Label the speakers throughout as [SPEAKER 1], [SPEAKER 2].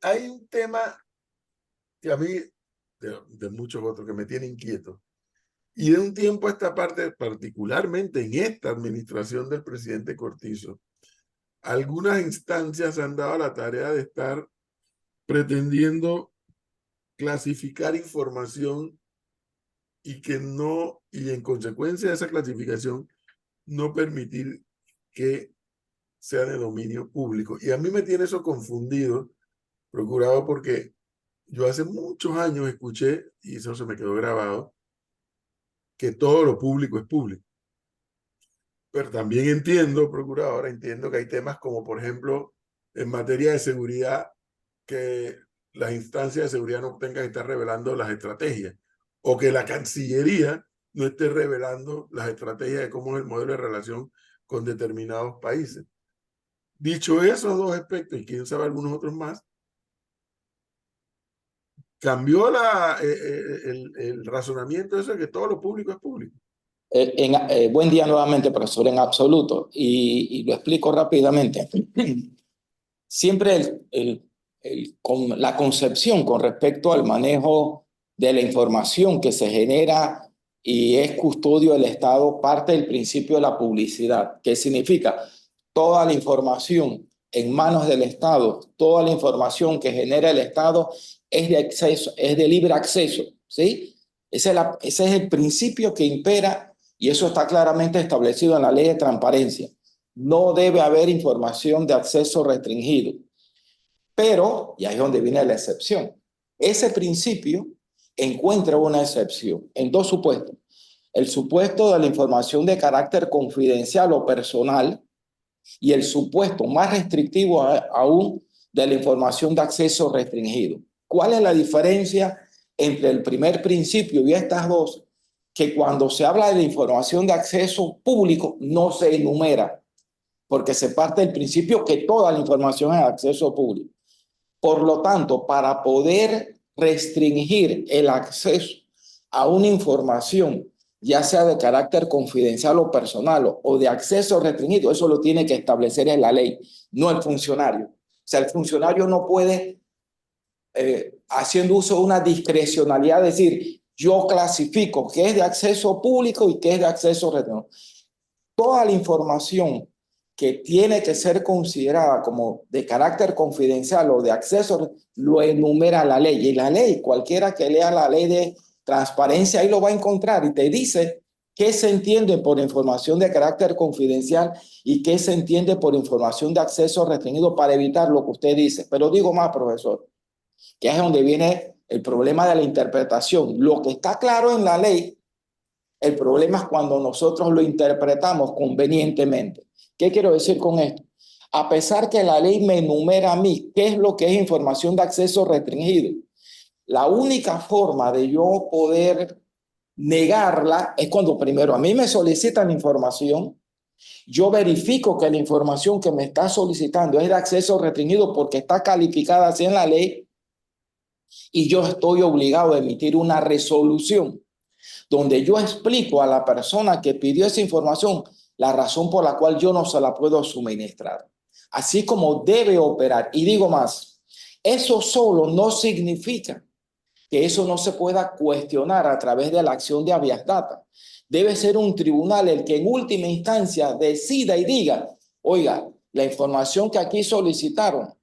[SPEAKER 1] hay un tema que a mí, de muchos otros, que me tiene inquieto. Y de un tiempo a esta parte, particularmente en esta administración del presidente Cortizo, algunas instancias han dado la tarea de estar pretendiendo clasificar información y que no, y en consecuencia de esa clasificación, no permitir que sea de dominio público. Y a mí me tiene eso confundido, procurado, porque yo hace muchos años escuché, y eso se me quedó grabado, que todo lo público es público. Pero también entiendo, procuradora, entiendo que hay temas como, por ejemplo, en materia de seguridad, que las instancias de seguridad no tengan que estar revelando las estrategias, o que la Cancillería no esté revelando las estrategias de cómo es el modelo de relación con determinados países. Dicho esos dos aspectos, y quién sabe algunos otros más, cambió el razonamiento eso de que todo lo público es público.
[SPEAKER 2] Buen día nuevamente, profesor, en absoluto. Y lo explico rápidamente. Siempre la concepción con respecto al manejo de la información que se genera y es custodio del Estado parte del principio de la publicidad, que significa toda la información en manos del Estado, toda la información que genera el Estado es de acceso, es de libre acceso, ¿sí? Ese es el principio que impera y eso está claramente establecido en la ley de transparencia. No debe haber información de acceso restringido. Pero, y ahí es donde viene la excepción, ese principio encuentra una excepción en dos supuestos. El supuesto de la información de carácter confidencial o personal y el supuesto más restrictivo aún de la información de acceso restringido. ¿Cuál es la diferencia entre el primer principio y estas dos? Que cuando se habla de la información de acceso público no se enumera, porque se parte del principio que toda la información es de acceso público. Por lo tanto, para poder restringir el acceso a una información, ya sea de carácter confidencial o personal o de acceso restringido, eso lo tiene que establecer en la ley, no el funcionario. O sea, el funcionario no puede, haciendo uso de una discrecionalidad, decir, yo clasifico qué es de acceso público y qué es de acceso restringido. Toda la información que tiene que ser considerada como de carácter confidencial o de acceso, lo enumera la ley. Y la ley, cualquiera que lea la ley de transparencia, ahí lo va a encontrar y te dice qué se entiende por información de carácter confidencial y qué se entiende por información de acceso restringido para evitar lo que usted dice. Pero digo más, profesor, que es donde viene el problema de la interpretación. Lo que está claro en la ley, el problema es cuando nosotros lo interpretamos convenientemente. ¿Qué quiero decir con esto? A pesar que la ley me enumera a mí qué es lo que es información de acceso restringido, la única forma de yo poder negarla es cuando primero a mí me solicitan información, yo verifico que la información que me está solicitando es de acceso restringido porque está calificada así en la ley y yo estoy obligado a emitir una resolución donde yo explico a la persona que pidió esa información la razón por la cual yo no se la puedo suministrar. Así como debe operar. Y digo más, eso solo no significa que eso no se pueda cuestionar a través de la acción de habeas data. Debe ser un tribunal el que en última instancia decida y diga, oiga, la información que aquí solicitaron,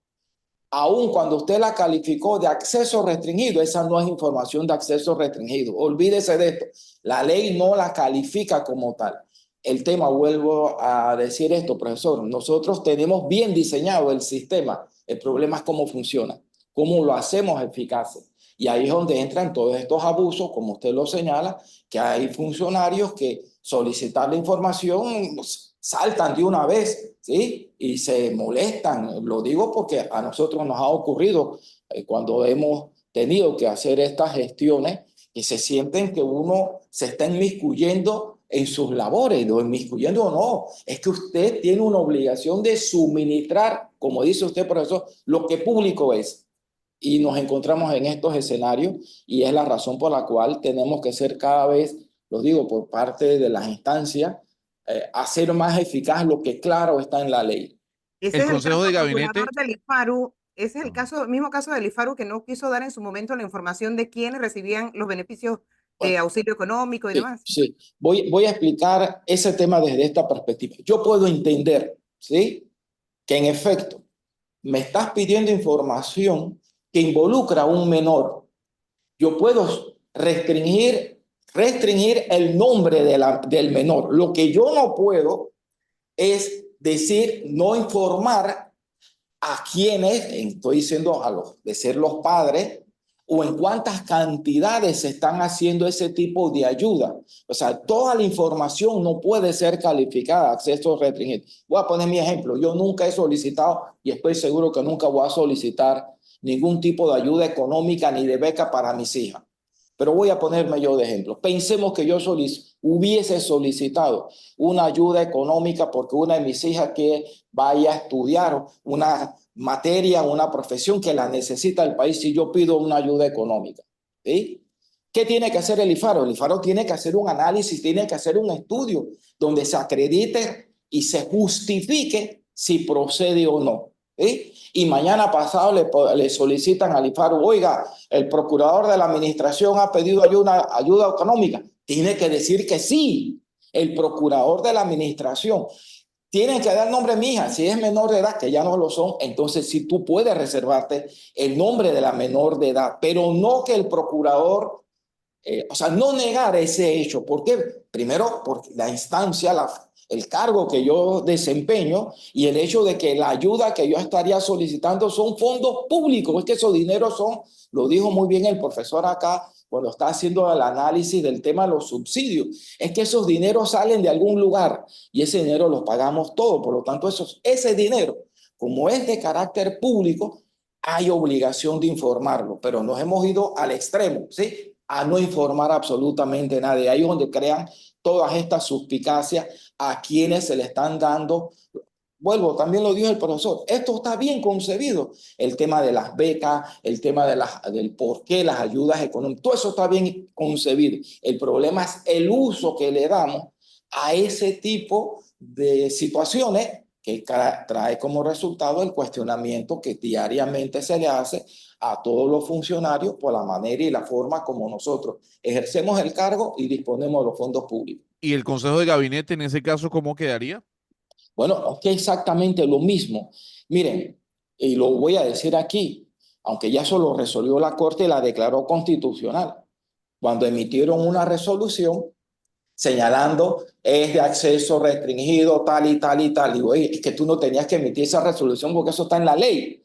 [SPEAKER 2] aun cuando usted la calificó de acceso restringido, esa no es información de acceso restringido. Olvídese de esto. La ley no la califica como tal. El tema, vuelvo a decir esto, profesor, nosotros tenemos bien diseñado el sistema. El problema es cómo funciona, cómo lo hacemos eficaz. Y ahí es donde entran todos estos abusos, como usted lo señala, que hay funcionarios que solicitar la información saltan de una vez, ¿sí? Y se molestan. Lo digo porque a nosotros nos ha ocurrido cuando hemos tenido que hacer estas gestiones y se sienten que uno se está inmiscuyendo en sus labores. Lo inmiscuyendo o no, es que usted tiene una obligación de suministrar, como dice usted, profesor, lo que público es. Y nos encontramos en estos escenarios y es la razón por la cual tenemos que ser cada vez, lo digo, por parte de las instancias, hacer más eficaz lo que claro está en la ley.
[SPEAKER 3] Ese
[SPEAKER 4] El
[SPEAKER 3] es el
[SPEAKER 4] Consejo
[SPEAKER 3] caso,
[SPEAKER 4] de
[SPEAKER 3] procurador
[SPEAKER 4] Gabinete,
[SPEAKER 3] del IFARU, ese es el caso, el mismo caso del IFARU, que no quiso dar en su momento la información de quiénes recibían los beneficios de
[SPEAKER 2] Bueno,
[SPEAKER 3] auxilio económico y
[SPEAKER 2] sí,
[SPEAKER 3] demás.
[SPEAKER 2] sí. Voy a explicar ese tema desde esta perspectiva. Yo puedo entender, ¿sí? Que en efecto me estás pidiendo información que involucra a un menor. Yo puedo restringir el nombre del menor. Lo que yo no puedo es decir, no informar a quienes, estoy diciendo a los de ser los padres, o en cuántas cantidades se están haciendo ese tipo de ayuda. O sea, toda la información no puede ser calificada, acceso restringido. Voy a poner mi ejemplo. Yo nunca he solicitado, y estoy seguro que nunca voy a solicitar ningún tipo de ayuda económica ni de beca para mis hijas. Pero voy a ponerme yo de ejemplo. Pensemos que yo hubiese solicitado una ayuda económica porque una de mis hijas que vaya a estudiar una materia, una profesión que la necesita el país, si yo pido una ayuda económica. ¿Sí? ¿Qué tiene que hacer el IFARO? El IFARO tiene que hacer un análisis, tiene que hacer un estudio donde se acredite y se justifique si procede o no. ¿Sí? Y mañana pasado le solicitan al IFARO, oiga, el procurador de la administración ha pedido ayuda económica. Tiene que decir que sí. El procurador de la administración tiene que dar el nombre de mi hija. Si es menor de edad, que ya no lo son, entonces sí tú puedes reservarte el nombre de la menor de edad, pero no que el procurador, o sea, no negar ese hecho. ¿Por qué? Primero, por la instancia, el cargo que yo desempeño y el hecho de que la ayuda que yo estaría solicitando son fondos públicos. Es que esos dineros son, lo dijo muy bien el profesor acá cuando está haciendo el análisis del tema de los subsidios, es que esos dineros salen de algún lugar y ese dinero lo pagamos todos. Por lo tanto, ese dinero, como es de carácter público, hay obligación de informarlo, pero nos hemos ido al extremo, ¿sí? A no informar absolutamente nada. Ahí es donde crean todas estas suspicacias a quienes se le están dando. Vuelvo, también lo dijo el profesor, esto está bien concebido, el tema de las becas, el tema del por qué las ayudas económicas, todo eso está bien concebido. El problema es el uso que le damos a ese tipo de situaciones que trae como resultado el cuestionamiento que diariamente se le hace a todos los funcionarios por la manera y la forma como nosotros ejercemos el cargo y disponemos de los fondos públicos.
[SPEAKER 4] ¿Y el Consejo de Gabinete en ese caso cómo quedaría?
[SPEAKER 2] Bueno, es que exactamente lo mismo. Miren, y lo voy a decir aquí, aunque ya eso lo resolvió la Corte y la declaró constitucional, cuando emitieron una resolución señalando es de acceso restringido, tal y tal y tal. Digo, oye, es que tú no tenías que emitir esa resolución porque eso está en la ley.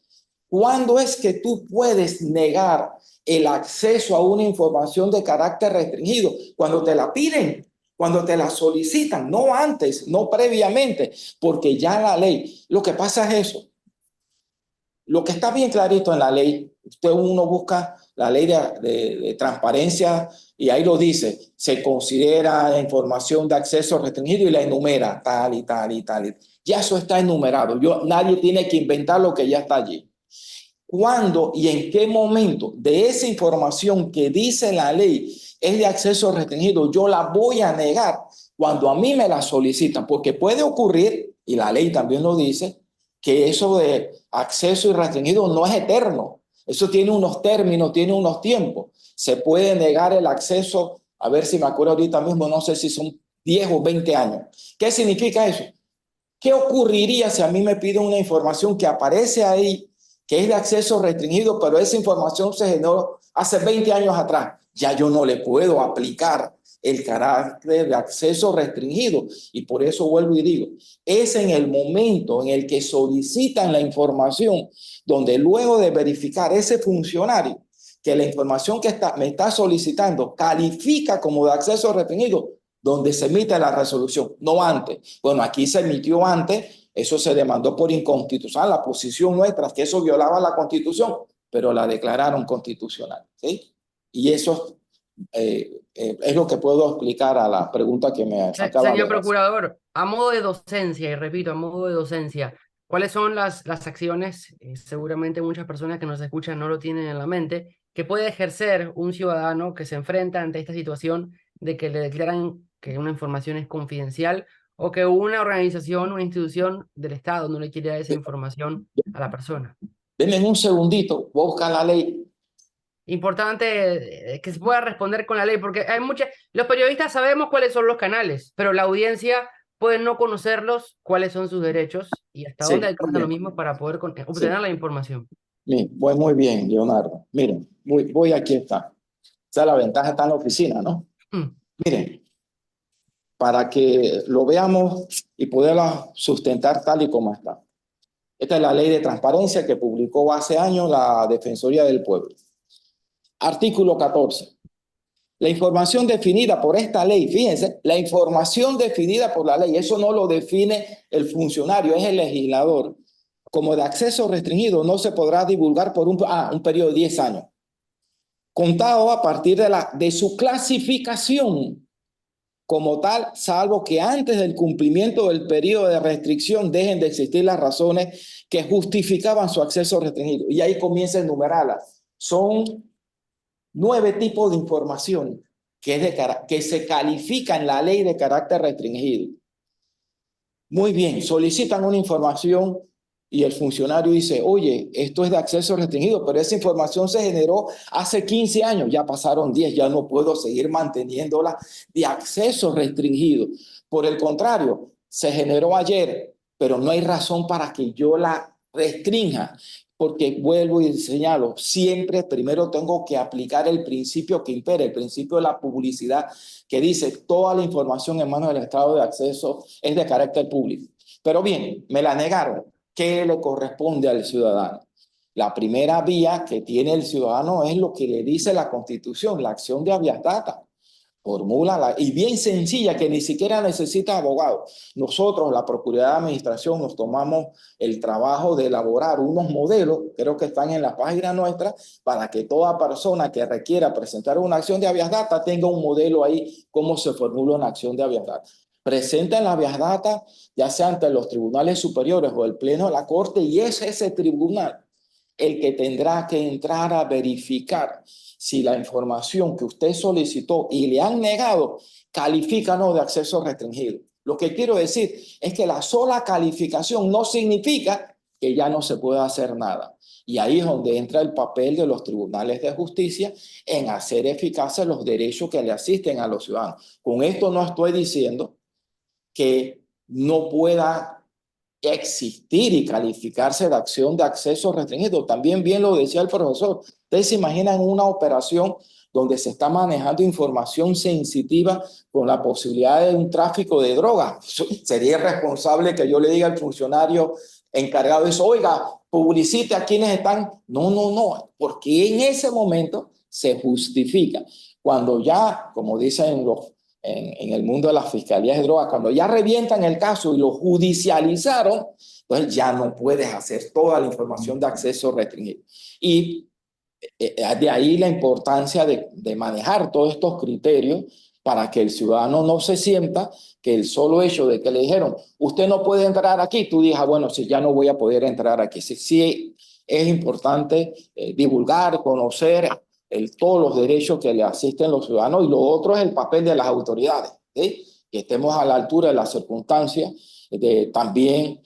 [SPEAKER 2] ¿Cuándo es que tú puedes negar el acceso a una información de carácter restringido? Cuando te la piden, cuando te la solicitan, no antes, no previamente, porque ya la ley, lo que pasa es eso. Lo que está bien clarito en la ley, uno busca la ley de transparencia y ahí lo dice, se considera información de acceso restringido y la enumera tal y tal y tal. Ya eso está enumerado. Nadie tiene que inventar lo que ya está allí. ¿Cuándo y en qué momento de esa información que dice la ley es de acceso restringido? Yo la voy a negar cuando a mí me la solicitan, porque puede ocurrir, y la ley también lo dice, que eso de acceso y restringido no es eterno. Eso tiene unos términos, tiene unos tiempos. Se puede negar el acceso, a ver si me acuerdo ahorita mismo, no sé si son 10 o 20 años. ¿Qué significa eso? ¿Qué ocurriría si a mí me piden una información que aparece ahí, que es de acceso restringido, pero esa información se generó hace 20 años atrás? Ya yo no le puedo aplicar el carácter de acceso restringido. Y por eso vuelvo y digo, es en el momento en el que solicitan la información, donde luego de verificar ese funcionario que la información que me está solicitando califica como de acceso restringido, donde se emite la resolución, no antes. Bueno, aquí se emitió antes, eso se demandó por inconstitucional, la posición nuestra es que eso violaba la Constitución, pero la declararon constitucional, ¿sí? Y eso es lo que puedo explicar a la pregunta que me acaba de
[SPEAKER 5] Señor
[SPEAKER 2] hacer.
[SPEAKER 5] procurador, a modo de docencia, y repito, a modo de docencia, ¿cuáles son las acciones, seguramente muchas personas que nos escuchan no lo tienen en la mente, que puede ejercer un ciudadano que se enfrenta ante esta situación de que le declaran que una información es confidencial o que una organización, una institución del Estado no le quiere dar esa información a la persona?
[SPEAKER 2] Denme un segundito, busca la ley.
[SPEAKER 5] Importante que se pueda responder con la ley, porque hay los periodistas sabemos cuáles son los canales, pero la audiencia puede no conocerlos, cuáles son sus derechos y hasta dónde
[SPEAKER 2] Sí, muy
[SPEAKER 5] alcanzan los
[SPEAKER 2] bien.
[SPEAKER 5] mismos para poder
[SPEAKER 2] Sí.
[SPEAKER 5] obtener la información.
[SPEAKER 2] Voy muy bien, Leonardo. Miren, voy aquí está. Esa es la ventaja, está en la oficina, ¿no? Miren, para que lo veamos y poderla sustentar tal y como está. Esta es la ley de transparencia que publicó hace años la Defensoría del Pueblo. Artículo 14. La información definida por esta ley, fíjense, la información definida por la ley, eso no lo define el funcionario, es el legislador. Como de acceso restringido no se podrá divulgar por un periodo de 10 años. Contado a partir de su clasificación como tal, salvo que antes del cumplimiento del periodo de restricción dejen de existir las razones que justificaban su acceso restringido. Y ahí comienza a enumerarlas. Son 9 tipos de información que se califica en la ley de carácter restringido. Muy bien, solicitan una información y el funcionario dice, oye, esto es de acceso restringido, pero esa información se generó hace 15 años, ya pasaron 10, ya no puedo seguir manteniéndola de acceso restringido. Por el contrario, se generó ayer, pero no hay razón para que yo la restrinja, porque vuelvo y señalo, siempre primero tengo que aplicar el principio que impera, el principio de la publicidad, que dice toda la información en manos del estado de acceso es de carácter público. Pero bien, me la negaron. ¿Qué le corresponde al ciudadano? La primera vía que tiene el ciudadano es lo que le dice la Constitución, la acción de habeas data. Formúlala y bien sencilla, que ni siquiera necesita abogado. Nosotros, la Procuraduría de Administración, nos tomamos el trabajo de elaborar unos modelos, creo que están en la página nuestra, para que toda persona que requiera presentar una acción de habeas data tenga un modelo ahí, cómo se formula una acción de habeas data. Presenta la habeas data, ya sea ante los tribunales superiores o el pleno de la Corte, y es ese tribunal el que tendrá que entrar a verificar si la información que usted solicitó y le han negado califica o no de acceso restringido. Lo que quiero decir es que la sola calificación no significa que ya no se pueda hacer nada. Y ahí es donde entra el papel de los tribunales de justicia en hacer eficaces los derechos que le asisten a los ciudadanos. Con esto no estoy diciendo que no pueda existir y calificarse de acción de acceso restringido. También bien lo decía el profesor. Ustedes se imaginan una operación donde se está manejando información sensitiva con la posibilidad de un tráfico de drogas. Sería irresponsable que yo le diga al funcionario encargado de eso, oiga, publicite a quienes están. No, porque en ese momento se justifica. Cuando ya, como dicen en el mundo de las fiscalías de drogas, cuando ya revientan el caso y lo judicializaron, pues ya no puedes hacer toda la información de acceso restringido. Y de ahí la importancia de manejar todos estos criterios para que el ciudadano no se sienta que el solo hecho de que le dijeron, usted no puede entrar aquí, tú digas, bueno, si ya no voy a poder entrar aquí. Sí, es importante divulgar, conocer todos los derechos que le asisten los ciudadanos, y lo otro es el papel de las autoridades, ¿sí? Que estemos a la altura de las circunstancias, de también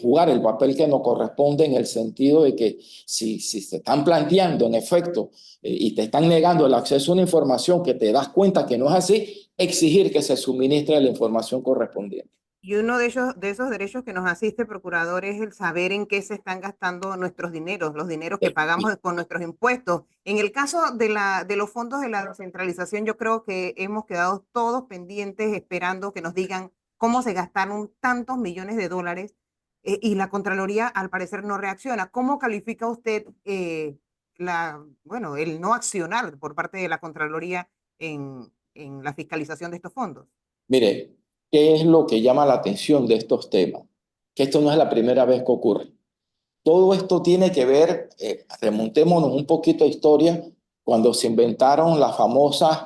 [SPEAKER 2] jugar el papel que nos corresponde, en el sentido de que si se están planteando en efecto y te están negando el acceso a una información que te das cuenta que no es así, exigir que se suministre la información correspondiente.
[SPEAKER 3] Y uno de esos derechos que nos asiste, procurador, es el saber en qué se están gastando nuestros dineros, los dineros que pagamos con nuestros impuestos. En el caso de los fondos de la descentralización, yo creo que hemos quedado todos pendientes esperando que nos digan cómo se gastaron tantos millones de dólares, y la Contraloría al parecer no reacciona. ¿Cómo califica usted el no accionar por parte de la Contraloría en la fiscalización de estos fondos?
[SPEAKER 2] Mire, ¿qué es lo que llama la atención de estos temas? Que esto no es la primera vez que ocurre. Todo esto tiene que ver, remontémonos un poquito a historia, cuando se inventaron las famosas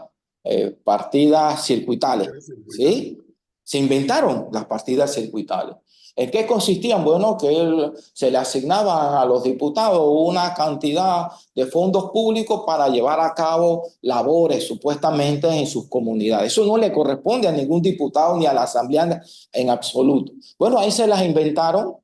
[SPEAKER 2] partidas circuitales, ¿sí? Se inventaron las partidas circuitales. ¿En qué consistían? Bueno, que se le asignaban a los diputados una cantidad de fondos públicos para llevar a cabo labores supuestamente en sus comunidades. Eso no le corresponde a ningún diputado ni a la asamblea en absoluto. Bueno, ahí se las inventaron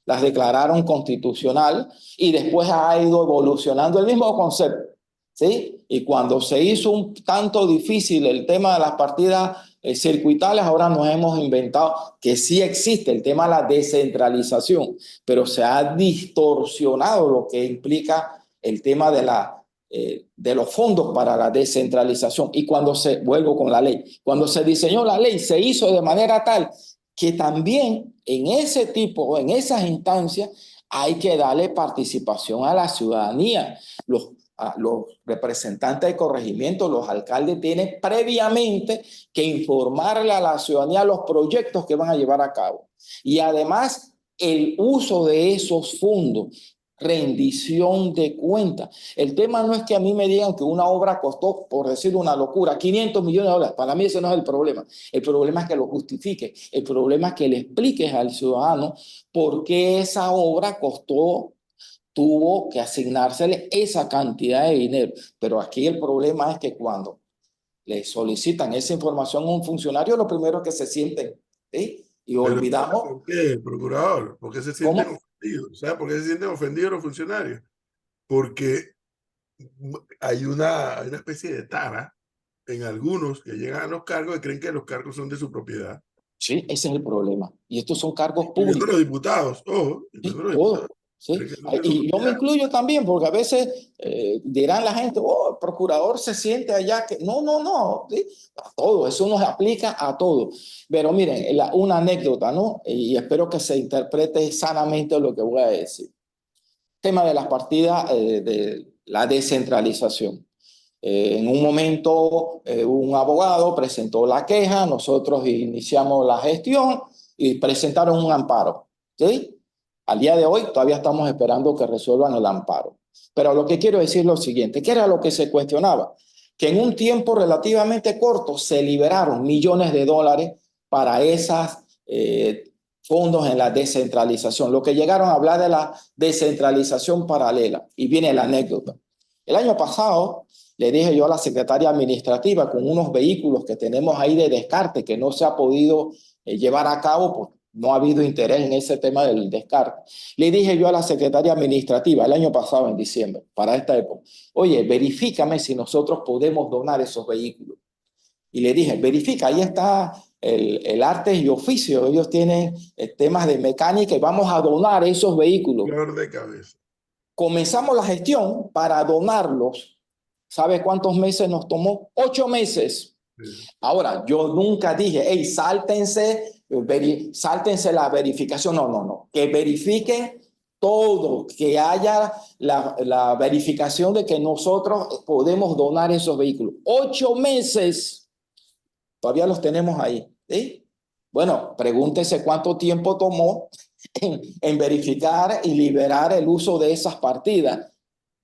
[SPEAKER 2] las declararon constitucional y después ha ido evolucionando el mismo concepto, ¿sí? Y cuando se hizo un tanto difícil el tema de las partidas circuitales, ahora nos hemos inventado que sí existe el tema de la descentralización, pero se ha distorsionado lo que implica el tema de los fondos para la descentralización. Y vuelvo con la ley, cuando se diseñó la ley, se hizo de manera tal que también en ese tipo, en esas instancias, hay que darle participación a la ciudadanía. A los representantes de corregimiento, los alcaldes tienen previamente que informarle a la ciudadanía los proyectos que van a llevar a cabo. Y además, el uso de esos fondos, rendición de cuentas. El tema no es que a mí me digan que una obra costó, por decir una locura, 500 millones de dólares. Para mí ese no es el problema. El problema es que lo justifique. El problema es que le expliques al ciudadano por qué esa obra tuvo que asignársele esa cantidad de dinero. Pero aquí el problema es que cuando le solicitan esa información a un funcionario, lo primero que se sienten, ¿sí? Y olvidamos.
[SPEAKER 1] ¿Por qué, procurador? ¿Por qué se sienten
[SPEAKER 2] ¿Cómo?
[SPEAKER 1] ofendidos? ¿Sabes por qué se sienten ofendidos los funcionarios? Porque hay una especie de tara en algunos que llegan a los cargos y creen que los cargos son de su propiedad.
[SPEAKER 2] Sí, ese es el problema. Y estos son cargos
[SPEAKER 1] Incluyendo
[SPEAKER 2] públicos.
[SPEAKER 1] los diputados, ojo, incluyendo los
[SPEAKER 2] Todo.
[SPEAKER 1] diputados.
[SPEAKER 2] ¿Sí?
[SPEAKER 1] Creen que son de su
[SPEAKER 2] Y yo me
[SPEAKER 1] propiedad.
[SPEAKER 2] incluyo también, porque a veces dirán la gente, oh, el procurador se siente allá que... No, ¿sí? A todo, eso nos aplica a todo. Pero miren, una anécdota, ¿no? Y espero que se interprete sanamente lo que voy a decir. Tema de las partidas de la descentralización. En un momento, un abogado presentó la queja, nosotros iniciamos la gestión y presentaron un amparo, ¿sí? Al día de hoy todavía estamos esperando que resuelvan el amparo. Pero lo que quiero decir es lo siguiente, ¿qué era lo que se cuestionaba? Que en un tiempo relativamente corto se liberaron millones de dólares para esos fondos en la descentralización. Lo que llegaron a hablar de la descentralización paralela. Y viene la anécdota. El año pasado le dije yo a la secretaria administrativa con unos vehículos que tenemos ahí de descarte que no se ha podido llevar a cabo porque no ha habido interés en ese tema del descarte. Le dije yo a la secretaria administrativa el año pasado en diciembre, para esta época, oye, verifícame si nosotros podemos donar esos vehículos. Y le dije, verifica, ahí está el arte y oficio, ellos tienen temas de mecánica y vamos a donar esos vehículos.
[SPEAKER 1] Dolor de cabeza.
[SPEAKER 2] Comenzamos la gestión para donarlos. ¿Sabe cuántos meses nos tomó? 8 meses.
[SPEAKER 1] Sí.
[SPEAKER 2] Ahora, yo nunca dije, hey, sáltense la verificación. No. Que verifiquen todo, que haya la verificación de que nosotros podemos donar esos vehículos. 8 meses. Todavía los tenemos ahí, ¿sí? Bueno, pregúntese cuánto tiempo tomó en verificar y liberar el uso de esas partidas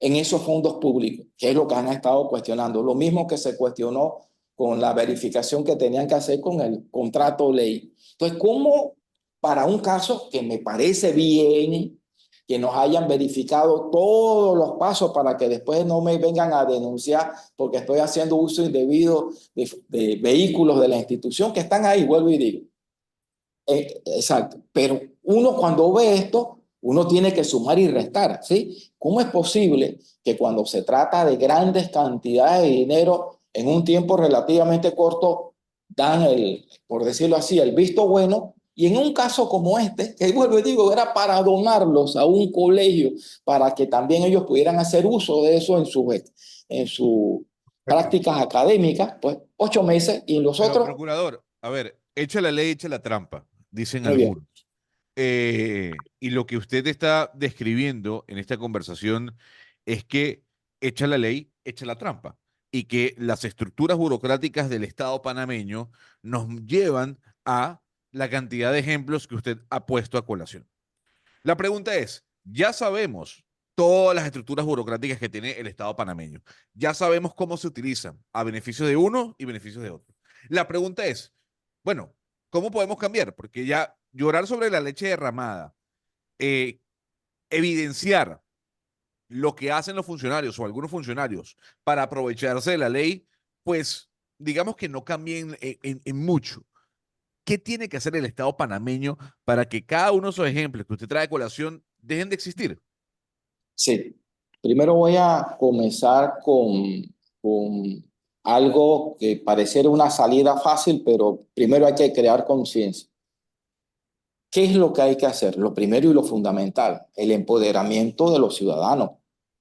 [SPEAKER 2] en esos fondos públicos, que es lo que han estado cuestionando. Lo mismo que se cuestionó con la verificación que tenían que hacer con el contrato ley. Entonces, ¿cómo para un caso que me parece bien que nos hayan verificado todos los pasos para que después no me vengan a denunciar porque estoy haciendo uso indebido de vehículos de la institución que están ahí, vuelvo y digo? Exacto, pero uno cuando ve esto, uno tiene que sumar y restar, ¿sí? ¿Cómo es posible que cuando se trata de grandes cantidades de dinero en un tiempo relativamente corto dan por decirlo así, el visto bueno? Y en un caso como este, que vuelvo y digo, era para donarlos a un colegio para que también ellos pudieran hacer uso de eso en sus prácticas académicas, pues 8 meses y los
[SPEAKER 4] Pero,
[SPEAKER 2] otros,
[SPEAKER 4] procurador, a ver, echa la ley, echa la trampa, dicen
[SPEAKER 2] muy bien.
[SPEAKER 4] algunos. Y lo que usted está describiendo en esta conversación es que echa la ley, echa la trampa, y que las estructuras burocráticas del Estado panameño nos llevan a la cantidad de ejemplos que usted ha puesto a colación. La pregunta es, ya sabemos todas las estructuras burocráticas que tiene el Estado panameño, ya sabemos cómo se utilizan a beneficio de uno y beneficio de otro. La pregunta es, bueno, ¿cómo podemos cambiar? Porque ya llorar sobre la leche derramada, eh, evidenciar lo que hacen los funcionarios o algunos funcionarios para aprovecharse de la ley, pues digamos que no cambien en mucho. ¿Qué tiene que hacer el Estado panameño para que cada uno de esos ejemplos que usted trae a colación dejen de existir?
[SPEAKER 2] Sí, primero voy a comenzar con algo que pareciera una salida fácil, pero primero hay que crear conciencia. ¿Qué es lo que hay que hacer? Lo primero y lo fundamental, el empoderamiento de los ciudadanos.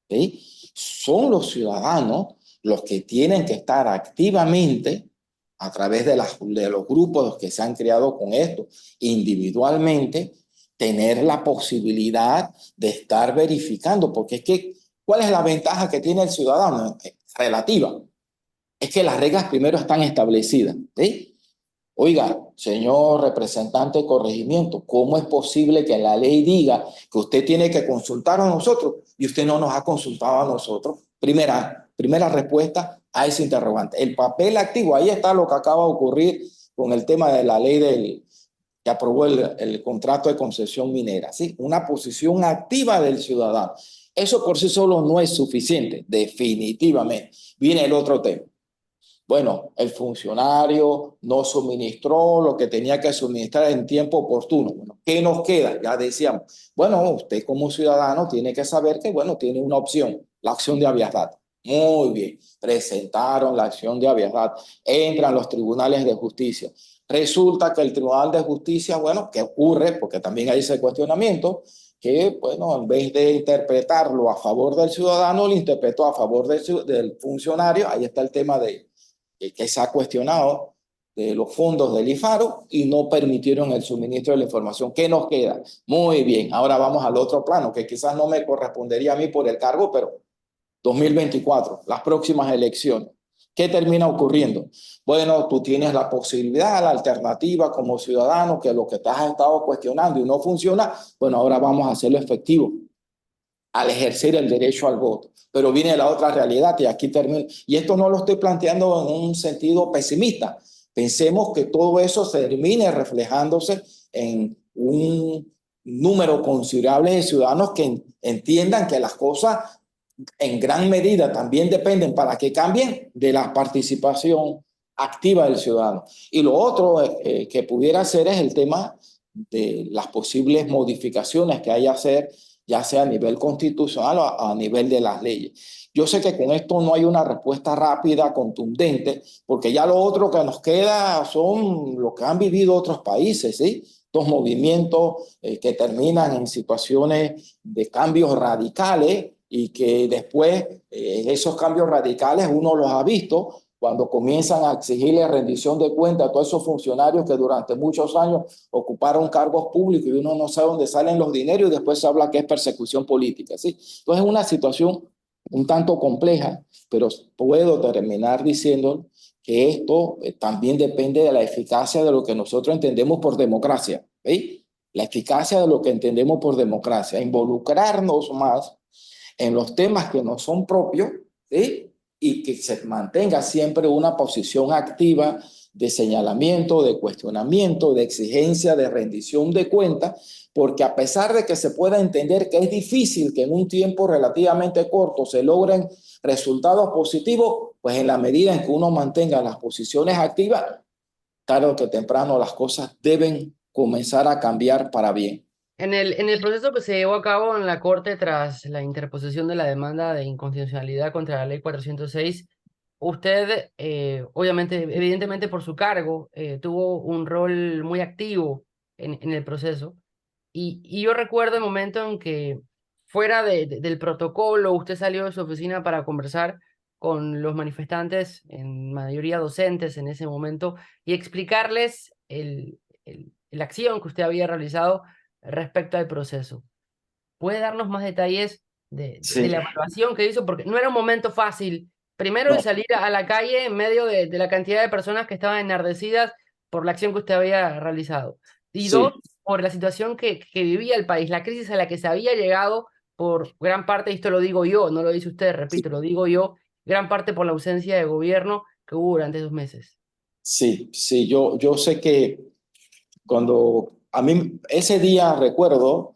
[SPEAKER 2] ¿Sí? Son los ciudadanos los que tienen que estar activamente a través de los grupos que se han creado con esto, individualmente, tener la posibilidad de estar verificando, porque es que, ¿cuál es la ventaja que tiene el ciudadano? Relativa. Es que las reglas primero están establecidas. ¿Sí? Oiga, señor representante de corregimiento, ¿cómo es posible que la ley diga que usted tiene que consultar a nosotros y usted no nos ha consultado a nosotros? Primera respuesta a ese interrogante. El papel activo, ahí está lo que acaba de ocurrir con el tema de la ley que aprobó el contrato de concesión minera. ¿Sí? Una posición activa del ciudadano. Eso por sí solo no es suficiente, definitivamente. Viene el otro tema. Bueno, el funcionario no suministró lo que tenía que suministrar en tiempo oportuno. Bueno, ¿qué nos queda? Ya decíamos, bueno, usted como ciudadano tiene que saber que, bueno, tiene una opción, la acción de habeas data. Muy bien, presentaron la acción de habeas data, entran los tribunales de justicia. Resulta que el Tribunal de Justicia, bueno, ¿qué ocurre? Porque también hay ese cuestionamiento, que, bueno, en vez de interpretarlo a favor del ciudadano, lo interpretó a favor del funcionario. Ahí está el tema que se ha cuestionado de los fondos del IFARU y no permitieron el suministro de la información. ¿Qué nos queda? Muy bien, ahora vamos al otro plano, que quizás no me correspondería a mí por el cargo, pero 2024, las próximas elecciones. ¿Qué termina ocurriendo? Bueno, tú tienes la posibilidad, la alternativa como ciudadano, que lo que te has estado cuestionando y no funciona, bueno, ahora vamos a hacerlo efectivo al ejercer el derecho al voto. Pero viene la otra realidad y aquí termino. Y esto no lo estoy planteando en un sentido pesimista. Pensemos que todo eso termine reflejándose en un número considerable de ciudadanos que entiendan que las cosas en gran medida también dependen para que cambien de la participación activa del ciudadano. Y lo otro que pudiera hacer es el tema de las posibles modificaciones que hay que hacer, ya sea a nivel constitucional o a nivel de las leyes. Yo sé que con esto no hay una respuesta rápida, contundente, porque ya lo otro que nos queda son lo que han vivido otros países, ¿sí? Estos movimientos que terminan en situaciones de cambios radicales y que después esos cambios radicales uno los ha visto cuando comienzan a exigirle rendición de cuentas a todos esos funcionarios que durante muchos años ocuparon cargos públicos y uno no sabe dónde salen los dineros y después se habla que es persecución política, ¿sí? Entonces es una situación un tanto compleja, pero puedo terminar diciendo que esto también depende de la eficacia de lo que nosotros entendemos por democracia, ¿sí? La eficacia de lo que entendemos por democracia, involucrarnos más en los temas que no son propios, ¿sí? Y que se mantenga siempre una posición activa de señalamiento, de cuestionamiento, de exigencia, de rendición de cuentas, porque a pesar de que se pueda entender que es difícil que en un tiempo relativamente corto se logren resultados positivos, pues en la medida en que uno mantenga las posiciones activas, tarde o que temprano las cosas deben comenzar a cambiar para bien.
[SPEAKER 5] En el proceso que se llevó a cabo en la Corte tras la interposición de la demanda de inconstitucionalidad contra la Ley 406, usted, obviamente, evidentemente por su cargo, tuvo un rol muy activo en el proceso. Y yo recuerdo el momento en que, fuera del protocolo, usted salió de su oficina para conversar con los manifestantes, en mayoría docentes en ese momento, y explicarles la acción que usted había realizado respecto al proceso. ¿Puede darnos más detalles de la evaluación que hizo? Porque no era un momento fácil. Primero, de salir a la calle en medio de la cantidad de personas que estaban enardecidas por la acción que usted había realizado. Y dos, por la situación que vivía el país, la crisis a la que se había llegado por gran parte, y esto lo digo yo, no lo dice usted, repito, lo digo yo, gran parte por la ausencia de gobierno que hubo durante esos meses.
[SPEAKER 2] Sí, yo sé que cuando a mí ese día recuerdo,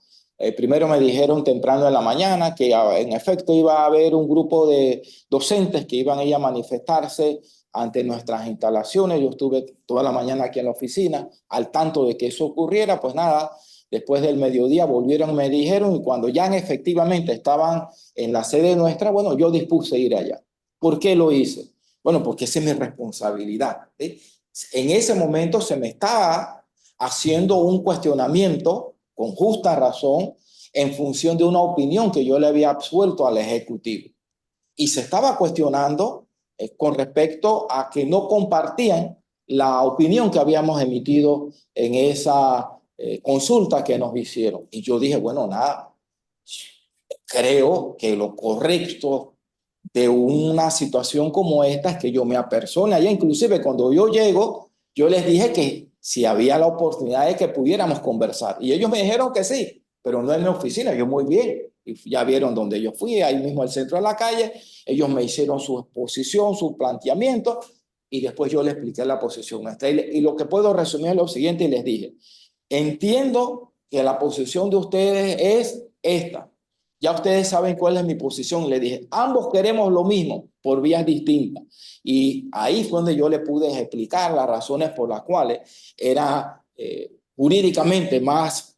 [SPEAKER 2] primero me dijeron temprano en la mañana que en efecto iba a haber un grupo de docentes que iban a ir a manifestarse ante nuestras instalaciones. Yo estuve toda la mañana aquí en la oficina al tanto de que eso ocurriera. Pues nada, después del mediodía volvieron, me dijeron, y cuando ya efectivamente estaban en la sede nuestra, bueno, yo dispuse ir allá. ¿Por qué lo hice? Bueno, porque esa es mi responsabilidad, ¿sí? En ese momento se me estaba haciendo un cuestionamiento con justa razón en función de una opinión que yo le había absuelto al Ejecutivo. Y se estaba cuestionando con respecto a que no compartían la opinión que habíamos emitido en esa consulta que nos hicieron. Y yo dije, bueno, nada, creo que lo correcto de una situación como esta es que yo me apersone allá. Inclusive cuando yo llego, yo les dije que si había la oportunidad de que pudiéramos conversar. Y ellos me dijeron que sí, pero no en mi oficina. Yo muy bien. Y ya vieron donde yo fui, ahí mismo al centro de la calle. Ellos me hicieron su exposición, su planteamiento, y después yo les expliqué la posición nuestra. Y lo que puedo resumir es lo siguiente, y les dije, entiendo que la posición de ustedes es esta. Ya ustedes saben cuál es mi posición. Le dije, ambos queremos lo mismo por vías distintas. Y ahí fue donde yo le pude explicar las razones por las cuales era jurídicamente más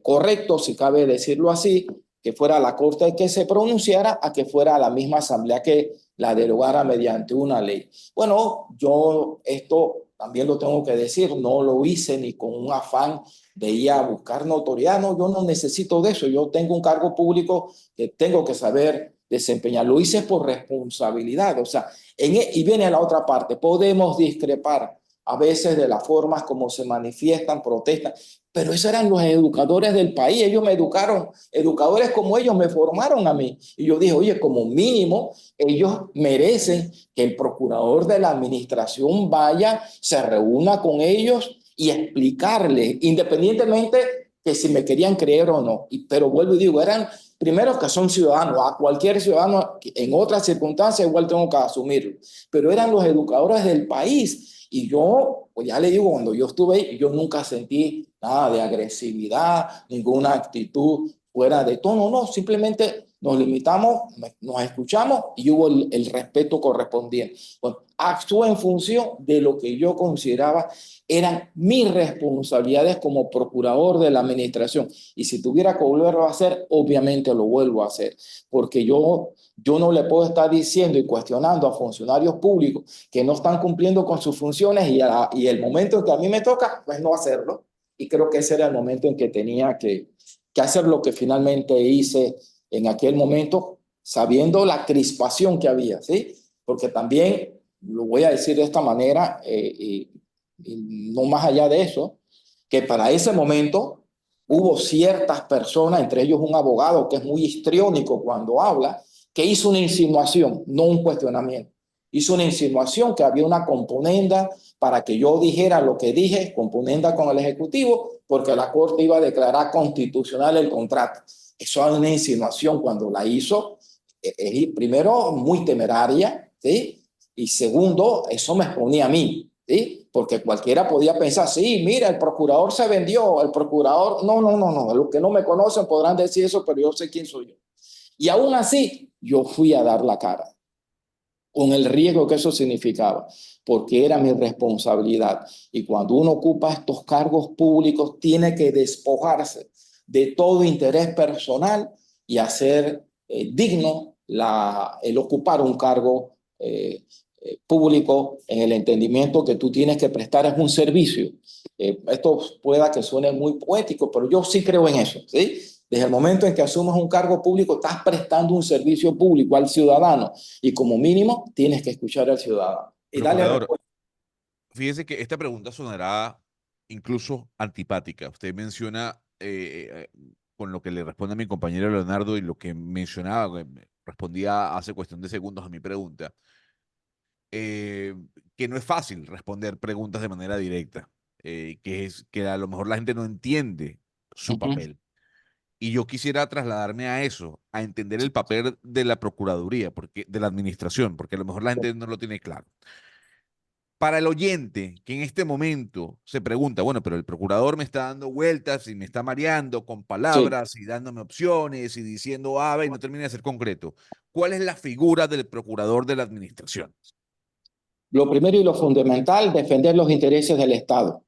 [SPEAKER 2] correcto, si cabe decirlo así, que fuera la Corte que se pronunciara a que fuera la misma Asamblea que la derogara mediante una ley. Bueno, yo esto también lo tengo que decir, no lo hice ni con un afán de ir a buscar notoriedad. No, yo no necesito de eso. Yo tengo un cargo público que tengo que saber desempeñar. Lo hice por responsabilidad. O sea, y viene la otra parte. Podemos discrepar a veces de las formas como se manifiestan, protestan, pero esos eran los educadores del país. Ellos me educaron, educadores como ellos me formaron a mí. Y yo dije, oye, como mínimo, ellos merecen que el procurador de la administración vaya, se reúna con ellos y explicarles, independientemente que si me querían creer o no. Pero vuelvo y digo, eran primero que son ciudadanos, a cualquier ciudadano en otras circunstancias igual tengo que asumirlo, pero eran los educadores del país. Y yo, pues ya le digo, cuando yo estuve ahí, yo nunca sentí nada de agresividad, ninguna actitud fuera de tono, no, simplemente nos limitamos, nos escuchamos y hubo el respeto correspondiente. Bueno, actué en función de lo que yo consideraba eran mis responsabilidades como procurador de la administración. Y si tuviera que volverlo a hacer, obviamente lo vuelvo a hacer, porque yo no le puedo estar diciendo y cuestionando a funcionarios públicos que no están cumpliendo con sus funciones y el momento en que a mí me toca, pues no hacerlo. Y creo que ese era el momento en que tenía que hacer lo que finalmente hice en aquel momento, sabiendo la crispación que había, ¿sí? Porque también, lo voy a decir de esta manera, y no más allá de eso, que para ese momento hubo ciertas personas, entre ellos un abogado que es muy histriónico cuando habla, que hizo una insinuación, no un cuestionamiento. Hizo una insinuación que había una componenda para que yo dijera lo que dije, componenda con el Ejecutivo, porque la Corte iba a declarar constitucional el contrato. Eso es una insinuación cuando la hizo, primero muy temeraria, ¿sí? Y segundo, eso me exponía a mí, ¿sí? Porque cualquiera podía pensar, sí, mira, el procurador se vendió, el procurador, no, los que no me conocen podrán decir eso, pero yo sé quién soy yo. Y aún así, yo fui a dar la cara, con el riesgo que eso significaba, porque era mi responsabilidad. Y cuando uno ocupa estos cargos públicos, tiene que despojarse de todo interés personal y hacer digno el ocupar un cargo público en el entendimiento que tú tienes que prestar es un servicio. Esto pueda que suene muy poético, pero yo sí creo en eso, ¿sí? Desde el momento en que asumes un cargo público, estás prestando un servicio público al ciudadano y como mínimo tienes que escuchar al ciudadano. Y darle
[SPEAKER 4] Procurador,
[SPEAKER 2] respuesta.
[SPEAKER 4] fíjese que esta pregunta sonará incluso antipática. Usted menciona, con lo que le responde a mi compañero Leonardo y lo que mencionaba, respondía hace cuestión de segundos a mi pregunta, eh, que no es fácil responder preguntas de manera directa, que a lo mejor la gente no entiende su papel. Y yo quisiera trasladarme a eso, a entender el papel de la Procuraduría, de la administración, porque a lo mejor la gente no lo tiene claro. Para el oyente que en este momento se pregunta, bueno, pero el procurador me está dando vueltas y me está mareando con
[SPEAKER 2] Sí.
[SPEAKER 4] palabras y dándome opciones y diciendo A, B y no termina de ser concreto. ¿Cuál es la figura del procurador de la administración?
[SPEAKER 2] Lo primero y lo fundamental, defender los intereses del Estado.